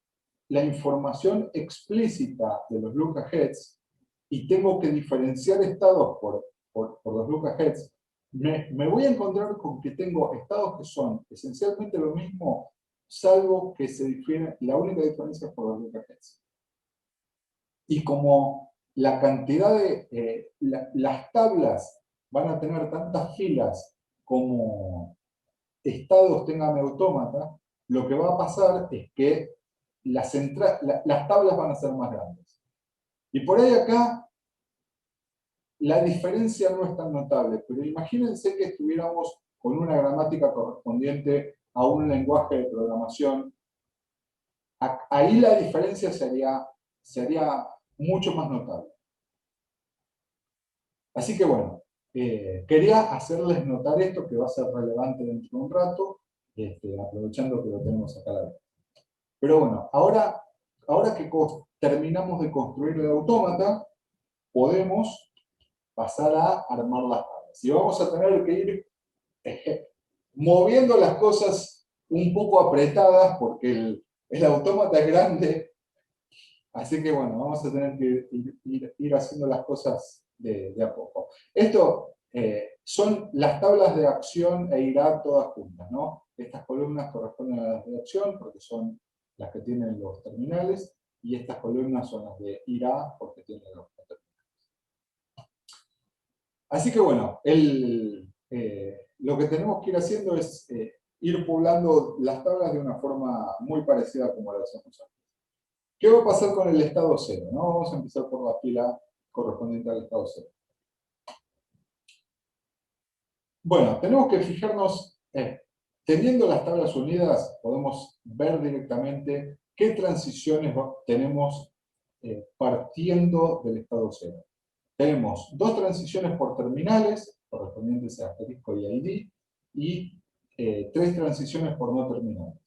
la información explícita de los lookaheds y tengo que diferenciar estados por los lookaheds, me voy a encontrar con que tengo estados que son esencialmente lo mismo, salvo que se difieren, la única diferencia es por los lookaheds. Y como la cantidad de, las tablas van a tener tantas filas como estados tenga mi autómata, lo que va a pasar es que las tablas van a ser más grandes. Y por ahí acá la diferencia no es tan notable, pero imagínense que estuviéramos con una gramática correspondiente a un lenguaje de programación. Ahí la diferencia sería mucho más notable. Así que bueno, quería hacerles notar esto, que va a ser relevante dentro de un rato, aprovechando que lo tenemos acá a la vez. Pero bueno, ahora que terminamos de construir el autómata, podemos pasar a armar las tablas. Y vamos a tener que ir moviendo las cosas un poco apretadas, porque el autómata es grande. Así que bueno, vamos a tener que ir haciendo las cosas de a poco. Esto son las tablas de acción e irá todas juntas, ¿no? Estas columnas corresponden a las de acción porque son las que tienen los terminales, y estas columnas son las de irá porque tienen los terminales. Así que bueno, lo que tenemos que ir haciendo es ir poblando las tablas de una forma muy parecida como lo hacemos antes. ¿Qué va a pasar con el estado 0? ¿No? Vamos a empezar por la fila correspondiente al estado 0. Bueno, tenemos que fijarnos, teniendo las tablas unidas, podemos ver directamente qué transiciones tenemos partiendo del estado 0. Tenemos dos transiciones por terminales, correspondientes a asterisco y ID, y tres transiciones por no terminales.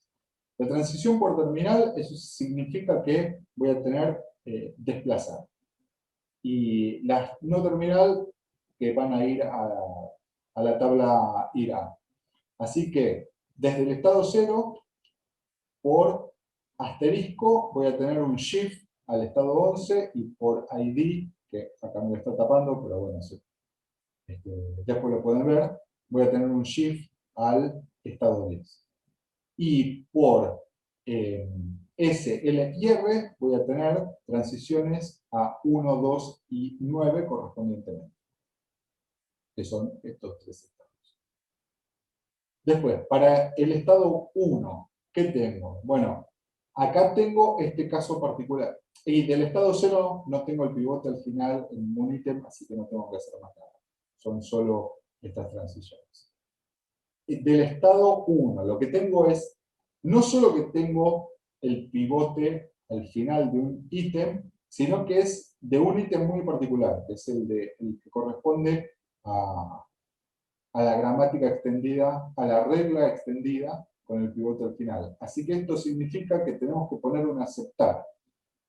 La transición por terminal, eso significa que voy a tener desplazar. Y las no terminal, que van a ir a la tabla irá. Así que, desde el estado 0, por asterisco, voy a tener un shift al estado 11, y por ID, que acá me lo está tapando, pero bueno, después lo pueden ver, voy a tener un shift al estado 10. Y por S, L y R voy a tener transiciones a 1, 2 y 9 correspondientemente, que son estos tres estados. Después, para el estado 1, ¿qué tengo? Bueno, acá tengo este caso particular. Y del estado 0 no tengo el pivote al final en ningún ítem, así que no tengo que hacer más nada. Son solo estas transiciones. Del estado 1, lo que tengo es, no solo que tengo el pivote al final de un ítem, sino que es de un ítem muy particular, que es el que corresponde a la gramática extendida, a la regla extendida con el pivote al final. Así que esto significa que tenemos que poner un aceptar.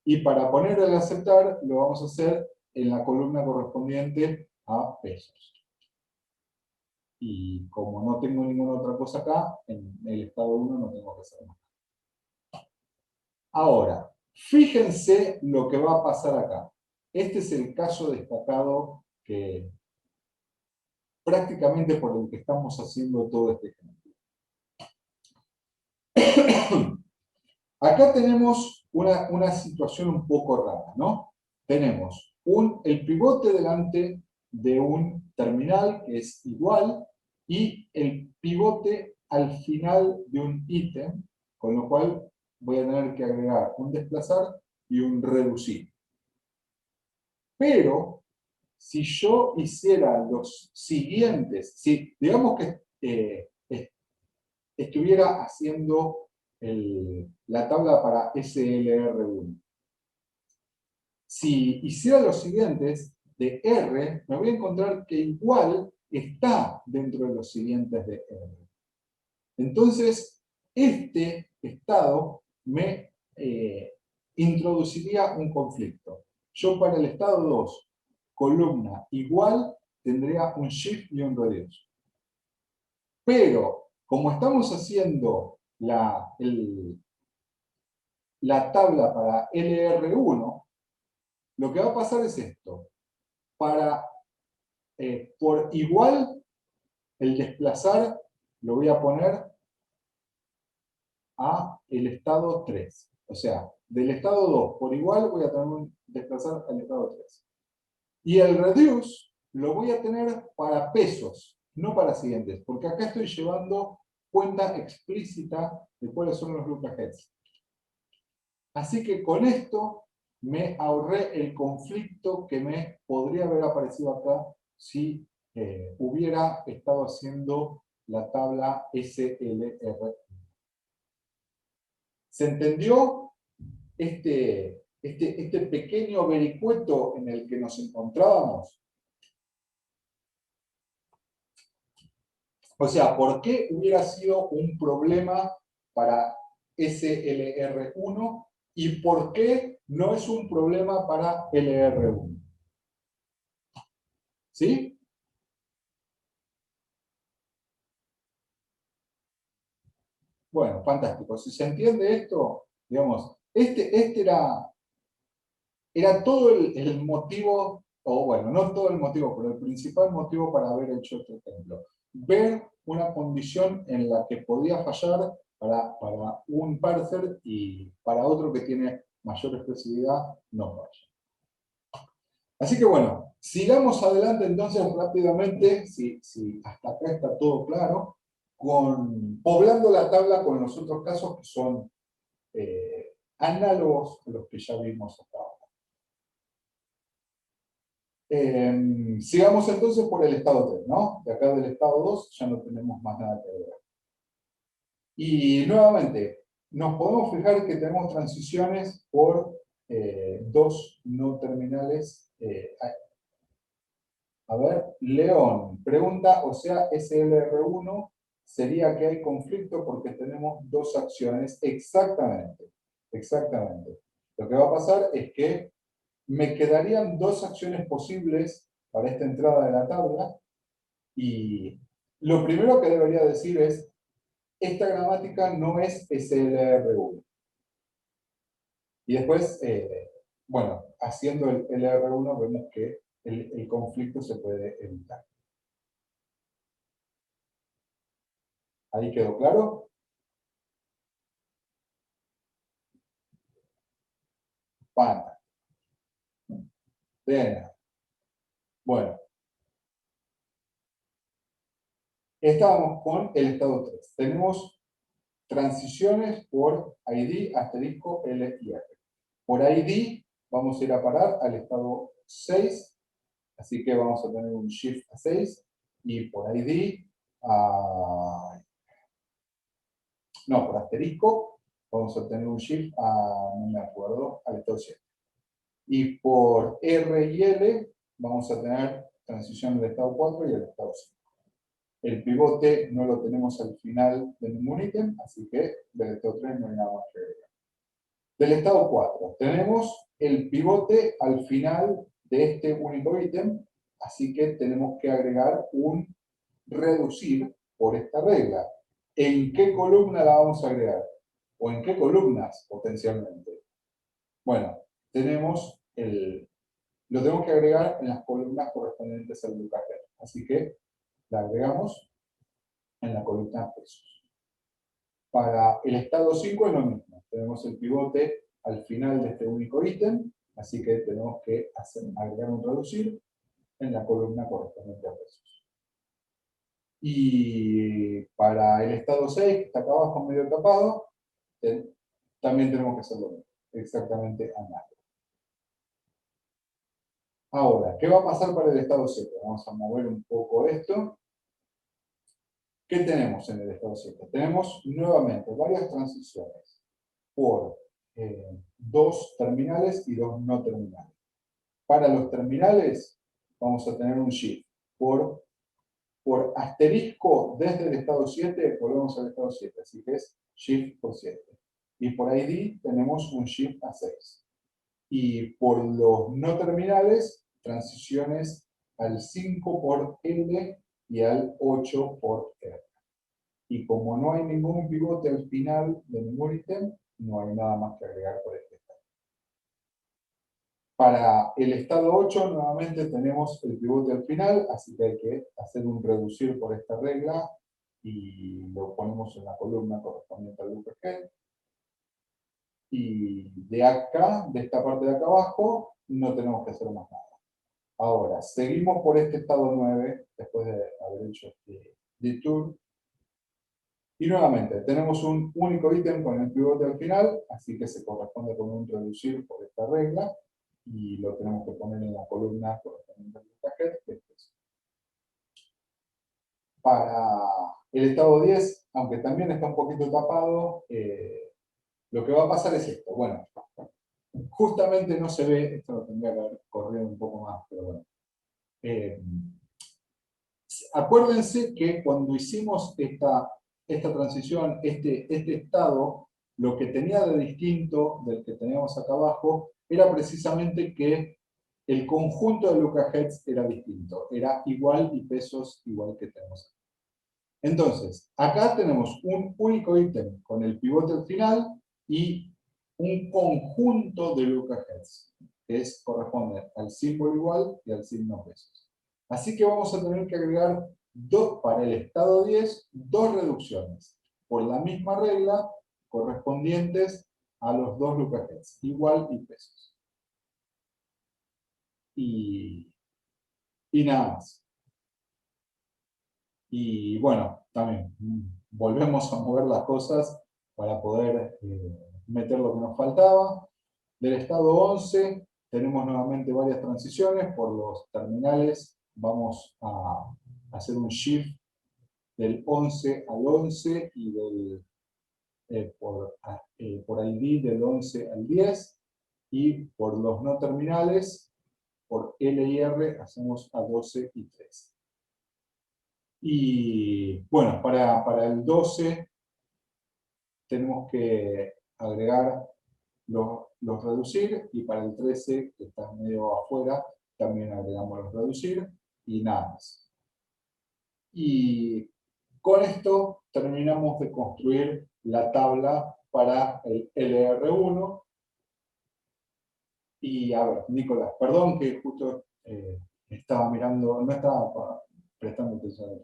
Y para poner el aceptar lo vamos a hacer en la columna correspondiente a pesos. Y como no tengo ninguna otra cosa acá, en el estado 1 no tengo que hacer más. Ahora, fíjense lo que va a pasar acá. Este es el caso destacado que prácticamente por el que estamos haciendo todo este ejemplo. Acá tenemos una situación un poco rara, ¿no? Tenemos el pivote delante de un terminal que es igual, y el pivote al final de un ítem, con lo cual voy a tener que agregar un desplazar y un reducir. Pero, si yo hiciera los siguientes, si digamos que estuviera haciendo la tabla para SLR1, si hiciera los siguientes de R, me voy a encontrar que igual está dentro de los siguientes de R. Entonces, este estado me introduciría un conflicto. Yo para el estado 2, columna igual, tendría un shift y un reduce. Pero, como estamos haciendo la tabla para LR1, lo que va a pasar es esto. Por igual, el desplazar lo voy a poner a el estado 3. O sea, del estado 2 por igual voy a tener un desplazar al estado 3. Y el reduce lo voy a tener para pesos, no para siguientes, porque acá estoy llevando cuenta explícita de cuáles son los look aheads. Así que con esto me ahorré el conflicto que me podría haber aparecido acá si hubiera estado haciendo la tabla SLR. ¿Se entendió este pequeño vericueto en el que nos encontrábamos? O sea, ¿por qué hubiera sido un problema para SLR1 y por qué no es un problema para LR1? ¿Sí? Bueno, fantástico. Si se entiende esto, digamos, este era todo el motivo, o bueno, no todo el motivo, pero el principal motivo para haber hecho este ejemplo. ver una condición en la que podía fallar para un parser y para otro que tiene mayor expresividad no falla. Así que bueno, sigamos adelante entonces rápidamente, si hasta acá está todo claro, poblando la tabla con los otros casos que son análogos a los que ya vimos hasta ahora. Sigamos entonces por el estado 3, ¿no? De acá del estado 2 ya no tenemos más nada que ver. Y nuevamente, nos podemos fijar que tenemos transiciones por dos no terminales. A ver, León pregunta, o sea, SLR1 sería que hay conflicto porque tenemos dos acciones. Exactamente, exactamente. Lo que va a pasar es que me quedarían dos acciones posibles para esta entrada de la tabla y lo primero que debería decir es esta gramática no es SLR1. Y después, bueno, haciendo el LR1 vemos que el conflicto se puede evitar. ¿Ahí quedó claro? Panta. Bien. Bueno, estábamos con el estado 3. Tenemos transiciones por ID, asterisco, L y F. Por ID vamos a ir a parar al estado 6, así que vamos a tener un shift a 6, y por ID, no, por asterisco, vamos a tener un shift a, no me acuerdo, al estado 7. Y por R y L vamos a tener transición del estado 4 y el estado 5. El pivote no lo tenemos al final de ningún ítem, así que del estado 3 no hay nada más que agregar. Del estado 4 tenemos el pivote al final de este único ítem, así que tenemos que agregar un reducir por esta regla. ¿En qué columna la vamos a agregar? ¿O en qué columnas potencialmente? Bueno, lo tenemos que agregar en las columnas correspondientes al Lucajer. Así que la agregamos en la columna pesos. Para el estado 5 es lo mismo. Tenemos el pivote al final de este único ítem, así que tenemos que agregar un reducir en la columna correspondiente a pesos. Y para el estado 6, que está acá abajo medio tapado, también tenemos que hacer lo mismo, exactamente análogo. Ahora, ¿qué va a pasar para el estado 7? Vamos a mover un poco esto. ¿Qué tenemos en el estado 7? Tenemos nuevamente varias transiciones por dos terminales y dos no terminales. Para los terminales vamos a tener un shift por asterisco desde el estado 7 volvemos al estado 7, así que es shift por 7. Y por ID tenemos un shift a 6. Y por los no terminales, transiciones al 5 por L y al 8 por R. Y como no hay ningún pivote al final de ningún ítem, no hay nada más que agregar por este estado. Para el estado 8, nuevamente tenemos el pivote al final, así que hay que hacer un reducir por esta regla y lo ponemos en la columna correspondiente al loop head. Y de acá, de esta parte de acá abajo, no tenemos que hacer más nada. Ahora, seguimos por este estado 9, después de haber hecho este detour. Y nuevamente, tenemos un único ítem con el pivote al final, así que se corresponde con un reducir por esta regla, y lo tenemos que poner en la columna correspondiente al paquete, que es eso. Para el estado 10, aunque también está un poquito tapado, lo que va a pasar es esto. Bueno, justamente no se ve, esto lo tendría que haber corrido un poco más, pero bueno. Acuérdense que cuando hicimos esta transición, este estado, lo que tenía de distinto del que teníamos acá abajo, era precisamente que el conjunto de Luca Heads era distinto, era igual y pesos igual que tenemos acá. Entonces, acá tenemos un único ítem con el pivote al final y un conjunto de Luca Heads, que corresponde al símbolo igual y al signo pesos. Así que vamos a tener que agregar para el estado 10, 2 reducciones, por la misma regla, correspondientes a los 2 Lucas-Heads, igual y pesos. Y nada más. Y bueno, también volvemos a mover las cosas para poder meter lo que nos faltaba. Del estado 11 tenemos nuevamente varias transiciones. Por los terminales vamos a hacer un shift del 11 al 11 y por ID del 11 al 10. Y por los no terminales, por L y R, hacemos a 12 y 13. Y bueno, para el 12 tenemos que agregar los reducir, y para el 13, que está medio afuera, también agregamos los reducir y nada más. Y con esto terminamos de construir la tabla para el LR1. Y a ver, Nicolás, perdón que justo estaba mirando, no estaba prestando atención.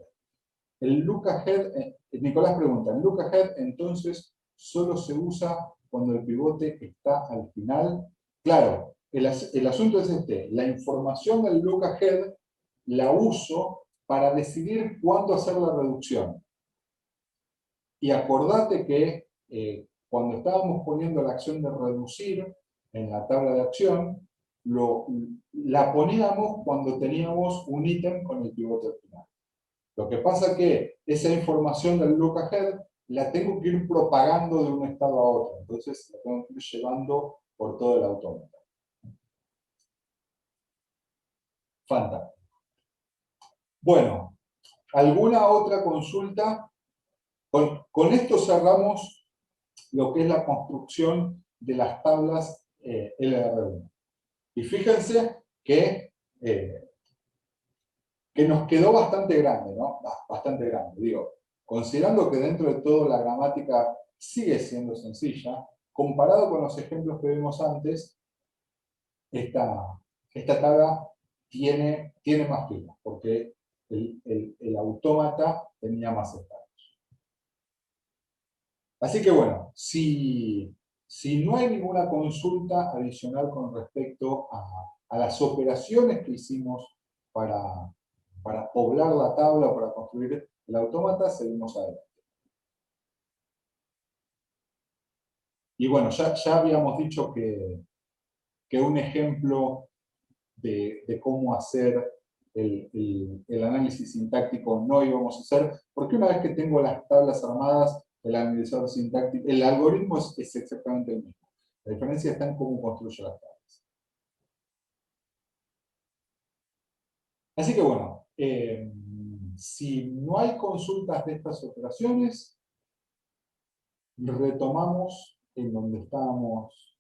El Lucas-Head, Nicolás pregunta, ¿el Lucas-Head entonces solo se usa cuando el pivote está al final? Claro, el asunto es este, la información del Lucas-Head la uso para decidir cuándo hacer la reducción. Y acordate que cuando estábamos poniendo la acción de reducir en la tabla de acción, la poníamos cuando teníamos un ítem con el pivote al final. Lo que pasa es que esa información del Lucas-Head la tengo que ir propagando de un estado a otro. Entonces la tengo que ir llevando por todo el autómata. Fantástico. Bueno, ¿alguna otra consulta? Con esto cerramos lo que es la construcción de las tablas LR1. Y fíjense que nos quedó bastante grande, ¿no? Bastante grande, digo. Considerando que dentro de todo la gramática sigue siendo sencilla, comparado con los ejemplos que vimos antes, esta tabla tiene más filas, porque el autómata tenía más estados. Así que bueno, si no hay ninguna consulta adicional con respecto a las operaciones que hicimos para poblar la tabla o para construir el autómata, seguimos adelante. Y bueno, ya habíamos dicho que un ejemplo de cómo hacer el análisis sintáctico no íbamos a hacer, porque una vez que tengo las tablas armadas, el analizador sintáctico, el algoritmo es exactamente el mismo. La diferencia está en cómo construyo las tablas. Así que bueno, si no hay consultas de estas operaciones, retomamos en donde estábamos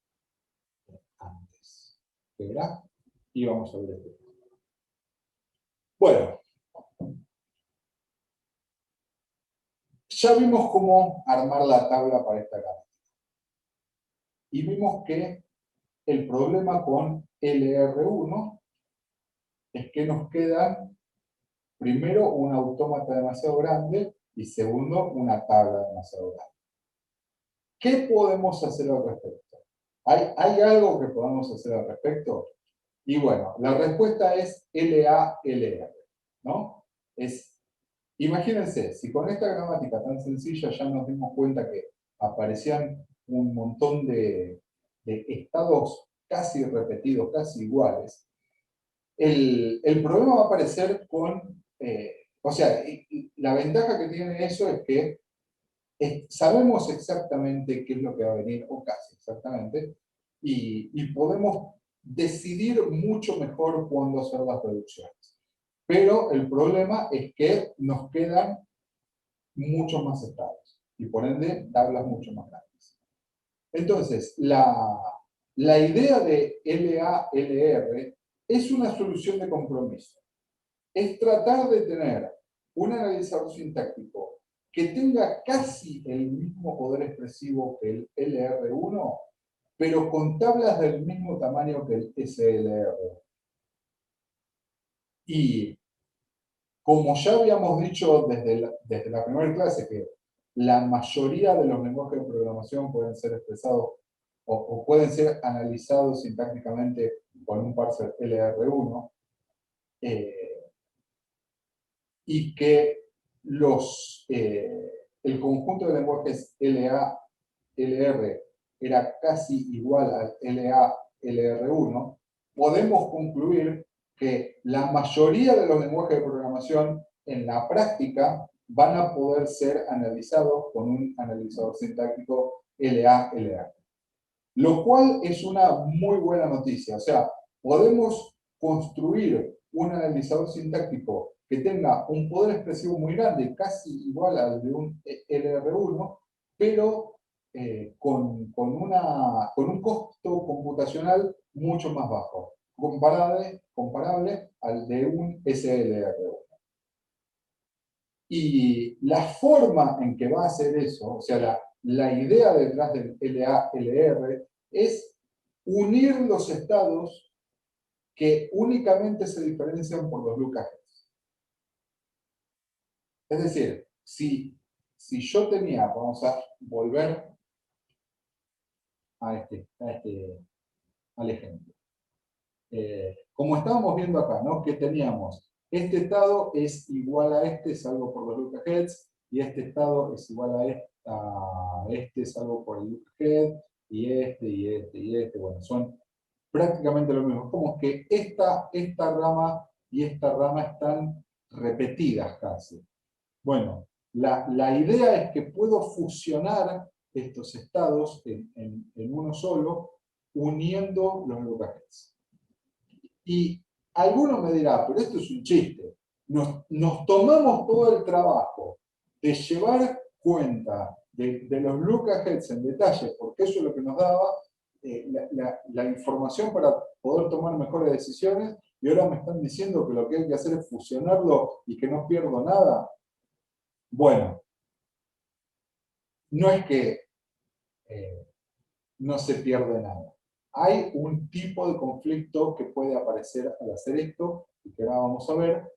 antes. ¿Verá? Y vamos a ver esto. Bueno, ya vimos cómo armar la tabla para esta gráfica. Y vimos que el problema con LR1 es que nos queda, primero, un autómata demasiado grande y segundo, una tabla demasiado grande. ¿Qué podemos hacer al respecto? ¿Hay algo que podamos hacer al respecto? Y bueno, la respuesta es LA-LR, ¿no? Imagínense, si con esta gramática tan sencilla ya nos dimos cuenta que aparecían un montón de estados casi repetidos, casi iguales, el problema va a aparecer con... o sea, la ventaja que tiene eso es que sabemos exactamente qué es lo que va a venir, o casi exactamente, y podemos decidir mucho mejor cuándo hacer las reducciones. Pero el problema es que nos quedan muchos más estados, y por ende tablas mucho más grandes. Entonces, la idea de LA-LR es una solución de compromiso. Es tratar de tener un analizador sintáctico que tenga casi el mismo poder expresivo que el LR1, pero con tablas del mismo tamaño que el SLR. Y como ya habíamos dicho desde la primera clase, que la mayoría de los lenguajes de programación pueden ser expresados o pueden ser analizados sintácticamente con un parser LR1, y que el conjunto de lenguajes LA, LR era casi igual al LA, LR1, podemos concluir que la mayoría de los lenguajes de programación en la práctica van a poder ser analizados con un analizador sintáctico LA, LR. Lo cual es una muy buena noticia. O sea, podemos construir un analizador sintáctico que tenga un poder expresivo muy grande, casi igual al de un LR1, pero con un costo computacional mucho más bajo, comparable al de un SLR1. Y la forma en que va a hacer eso, o sea, la idea detrás del LA-LR es unir los estados que únicamente se diferencian por los Lucas-Heads. Es decir, si yo tenía, vamos a volver al ejemplo. Como estábamos viendo acá, ¿no? Que teníamos, este estado es igual a este, salvo por los Lucas-Heads, y este estado es igual a este, salvo por el Lucas-Head, y este, y este, y este. Bueno, son prácticamente lo mismo. Como que esta rama y esta rama están repetidas casi. Bueno, la idea es que puedo fusionar estos estados en uno solo, uniendo los Lucas-Heads. Y alguno me dirá, pero esto es un chiste. Nos tomamos todo el trabajo de llevar cuenta de los Lucas-Heads en detalle, porque eso es lo que nos daba la información para poder tomar mejores decisiones, y ahora me están diciendo que lo que hay que hacer es fusionarlo y que no pierdo nada. Bueno, no es que no se pierde nada. Hay un tipo de conflicto que puede aparecer al hacer esto, y que ahora vamos a ver,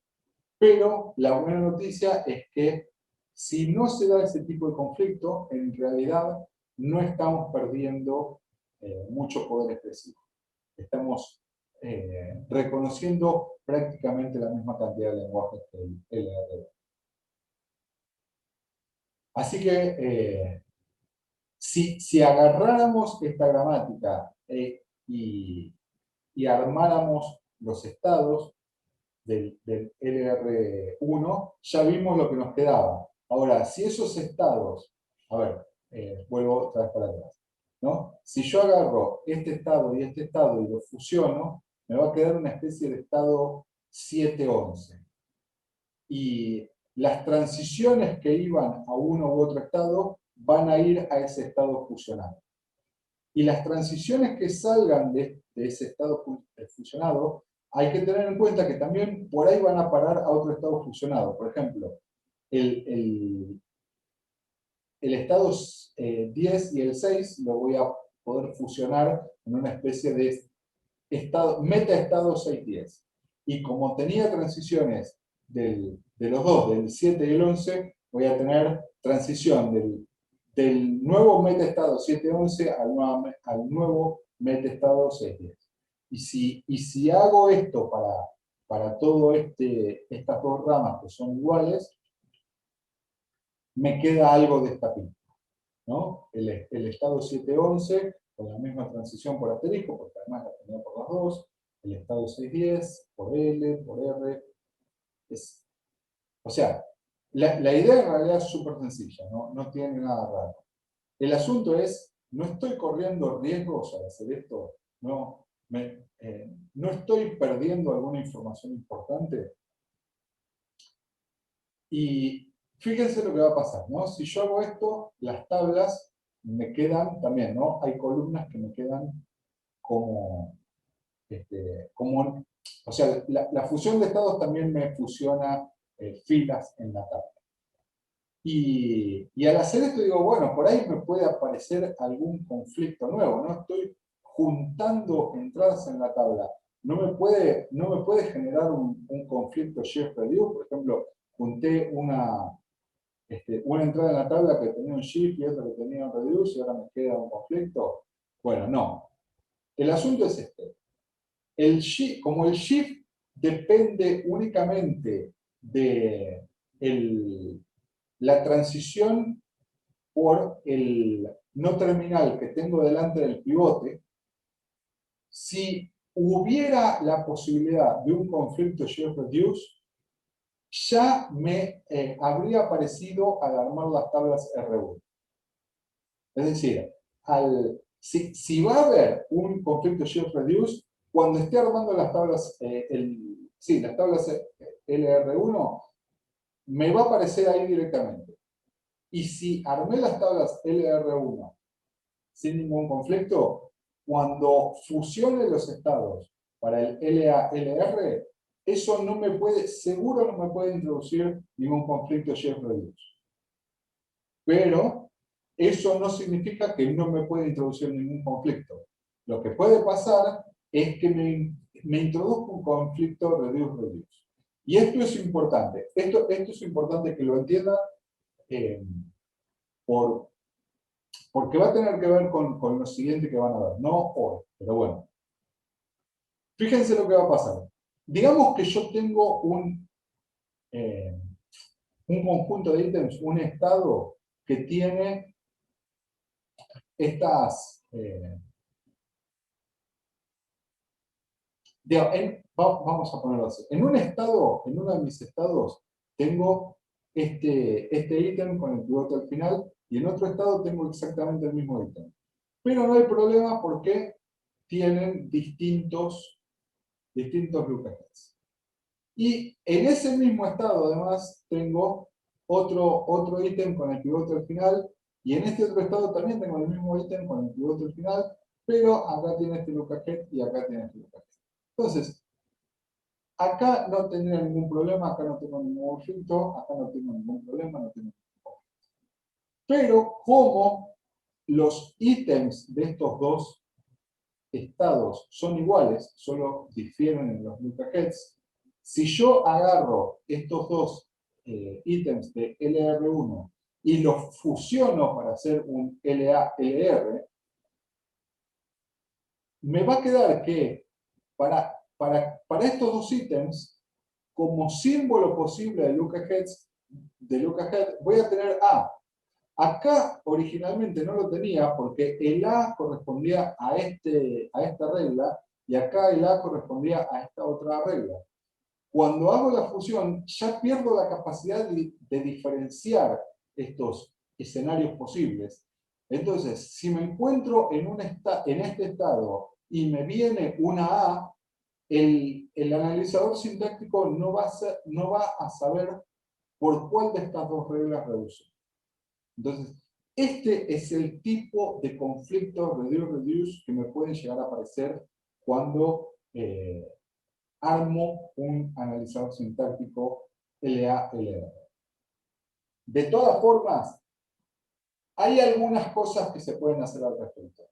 pero la buena noticia es que si no se da ese tipo de conflicto, en realidad no estamos perdiendo mucho poder expresivo. Estamos reconociendo prácticamente la misma cantidad de lenguajes que el LR. Así que si agarráramos esta gramática y armáramos los estados del LR1, ya vimos lo que nos quedaba. Ahora, si esos estados, a ver, vuelvo otra vez para atrás, ¿no? Si yo agarro este estado y lo fusiono, me va a quedar una especie de estado 7-11. Y las transiciones que iban a uno u otro estado van a ir a ese estado fusionado. Y las transiciones que salgan de ese estado fusionado, hay que tener en cuenta que también por ahí van a parar a otro estado fusionado. Por ejemplo, el estado 10 y el 6 lo voy a poder fusionar en una especie de metaestado 6-10. Y como tenía transiciones de los dos, del 7 y el 11, voy a tener transición del nuevo metaestado 7-11 al nuevo metaestado 6-10. Y si hago esto para todo estas dos ramas que son iguales, me queda algo de esta pinta, ¿no? El estado 7-11 con la misma transición por asterisco, porque además la tenía por las dos, el estado 6-10 por L, por R. O sea, la idea en realidad es súper sencilla, no tiene nada raro. El asunto es, no estoy corriendo riesgos al hacer esto, no estoy perdiendo alguna información importante. Y fíjense lo que va a pasar, ¿no? Si yo hago esto, las tablas me quedan también, ¿no? Hay columnas que me quedan como o sea, la fusión de estados también me fusiona filas en la tabla. Y al hacer esto digo, bueno, por ahí me puede aparecer algún conflicto nuevo, ¿no? Estoy juntando entradas en la tabla no me puede generar un conflicto shift-reduce. Por ejemplo, junté una entrada en la tabla que tenía un shift y otra que tenía un reduce y ahora me queda un conflicto. Bueno, no. El asunto es este. Como el shift depende únicamente de la transición por el no terminal que tengo delante del pivote, si hubiera la posibilidad de un conflicto shift-reduce, ya me habría aparecido al armar las tablas R1. Es decir, si va a haber un conflicto shift-reduce, cuando esté armando las tablas, las tablas LR1, me va a aparecer ahí directamente. Y si armé las tablas LR1 sin ningún conflicto, cuando fusione los estados para el LA-LR, eso seguro no me puede introducir ningún conflicto shift-reduce. Pero eso no significa que no me puede introducir ningún conflicto. Lo que puede pasar es que me introduzca un conflicto reduce-reduce. Y esto es importante. Esto es importante que lo entiendan porque va a tener que ver con lo siguiente que van a ver. No hoy, pero bueno. Fíjense lo que va a pasar. Digamos que yo tengo un conjunto de ítems, un estado que tiene estas... vamos a ponerlo así. En uno de mis estados, tengo este ítem con el pivote al final, y en otro estado tengo exactamente el mismo ítem. Pero no hay problema porque tienen distintos lookaheds. Y en ese mismo estado, además, tengo otro ítem con el pivote al final, y en este otro estado también tengo el mismo ítem con el pivote al final, pero acá tiene este lookahead y acá tiene este lookahead. Entonces, acá no tendría ningún problema, acá no tengo ningún conflicto, acá no tengo ningún problema, no tengo ningún conflicto. Pero como los ítems de estos dos estados son iguales, solo difieren en los lookaheads, si yo agarro estos dos ítems de LR1 y los fusiono para hacer un LA-LR, me va a quedar que para estos dos ítems, como símbolo posible de lookahead, voy a tener A. Acá originalmente no lo tenía porque el A correspondía a esta regla y acá el A correspondía a esta otra regla. Cuando hago la fusión, ya pierdo la capacidad de diferenciar estos escenarios posibles. Entonces, si me encuentro en este estado y me viene una A, el analizador sintáctico no va a saber por cuál de estas dos reglas reduce. Entonces, este es el tipo de conflicto reduce-reduce que me pueden llegar a aparecer cuando armo un analizador sintáctico LA-LR. De todas formas, hay algunas cosas que se pueden hacer al respecto.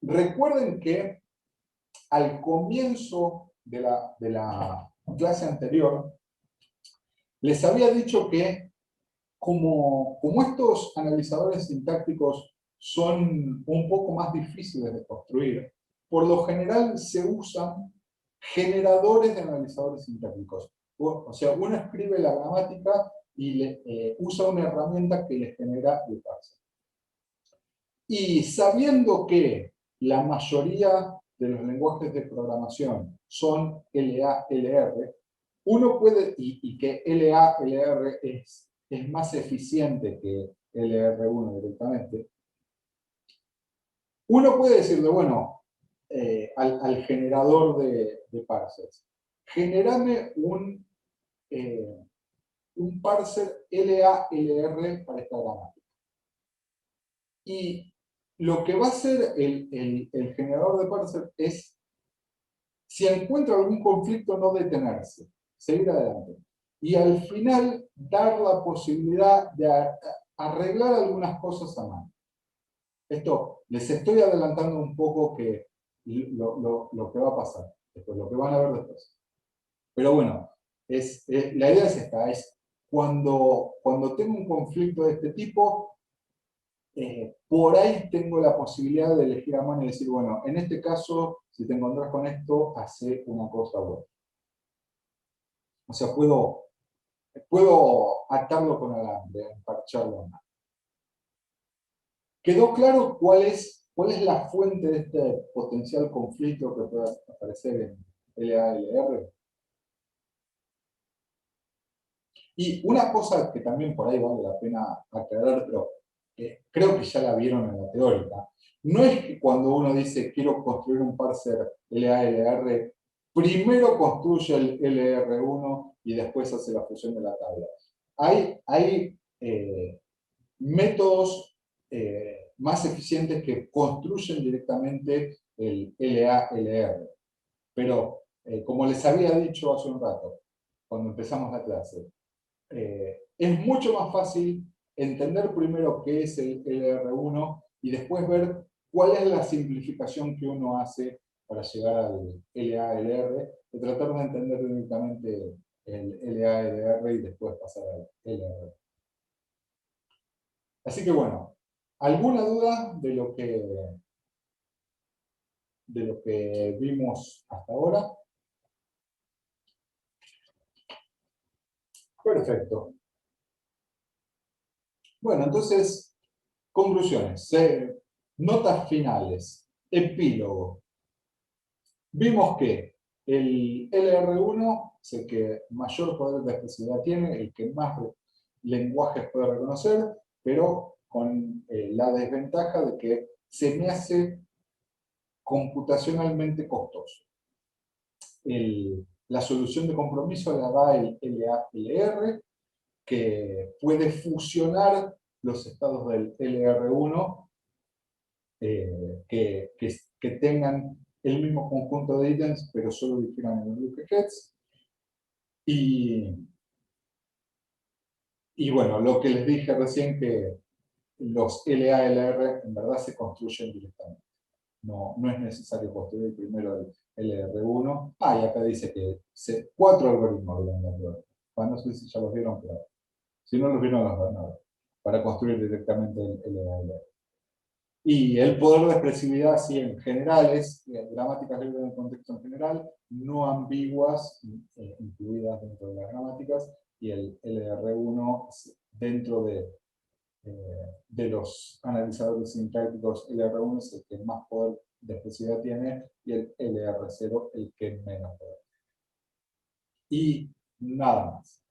Recuerden que al comienzo de la clase anterior, les había dicho que como estos analizadores sintácticos son un poco más difíciles de construir, por lo general se usan generadores de analizadores sintácticos. O sea, uno escribe la gramática y usa una herramienta que le genera el parser. Y sabiendo que la mayoría de los lenguajes de programación son LA-LR, uno puede, y que LA-LR es más eficiente que LR1 directamente, uno puede decirle, bueno, al generador de parsers, generame un parser LA-LR para esta gramática. Y lo que va a hacer el generador de parser es, si encuentra algún conflicto, no detenerse, seguir adelante. Y al final, dar la posibilidad de arreglar algunas cosas a mano. Esto, les estoy adelantando un poco que lo que va a pasar, después, lo que van a ver después. Pero bueno, la idea es esta, es cuando tengo un conflicto de este tipo, por ahí tengo la posibilidad de elegir a mano y decir, bueno, en este caso, si te encontrás con esto, hace una cosa buena. O sea, puedo atarlo con alambre, emparcharlo. ¿Quedó claro cuál es la fuente de este potencial conflicto que pueda aparecer en LALR? Y una cosa que también por ahí vale la pena aclarar, pero creo que ya la vieron en la teórica, no es que cuando uno dice quiero construir un parser LALR, primero construye el LR1 y después hace la fusión de la tabla. Hay métodos más eficientes que construyen directamente el LALR. Pero, como les había dicho hace un rato, cuando empezamos la clase, es mucho más fácil entender primero qué es el LR1 y después ver cuál es la simplificación que uno hace para llegar al LALR, de tratar de entender directamente el LALR y después pasar al LR. Así que bueno, ¿alguna duda de lo que vimos hasta ahora? Perfecto. Bueno, entonces, conclusiones, notas finales, epílogo. Vimos que el LR1 es el que mayor poder de expresividad tiene, el que más lenguajes puede reconocer, pero con la desventaja de que se me hace computacionalmente costoso. La solución de compromiso la da el LALR, que puede fusionar los estados del LR1 que tengan el mismo conjunto de ítems, pero solo difieran en el heads. Y bueno, lo que les dije recién, que los LALR en verdad se construyen directamente. No es necesario construir primero el LR1. Y acá dice que 4 algoritmos de la prueba. Bueno, no sé si ya los vieron, pero si no los vieron, los van a ver, para construir directamente el LALR. Y el poder de expresividad, sí, en general, es gramáticas libres en contexto en general, no ambiguas, incluidas dentro de las gramáticas, y el LR1 dentro de los analizadores sintácticos, el LR1 es el que más poder de expresividad tiene, y el LR0 el que menos poder. Y nada más.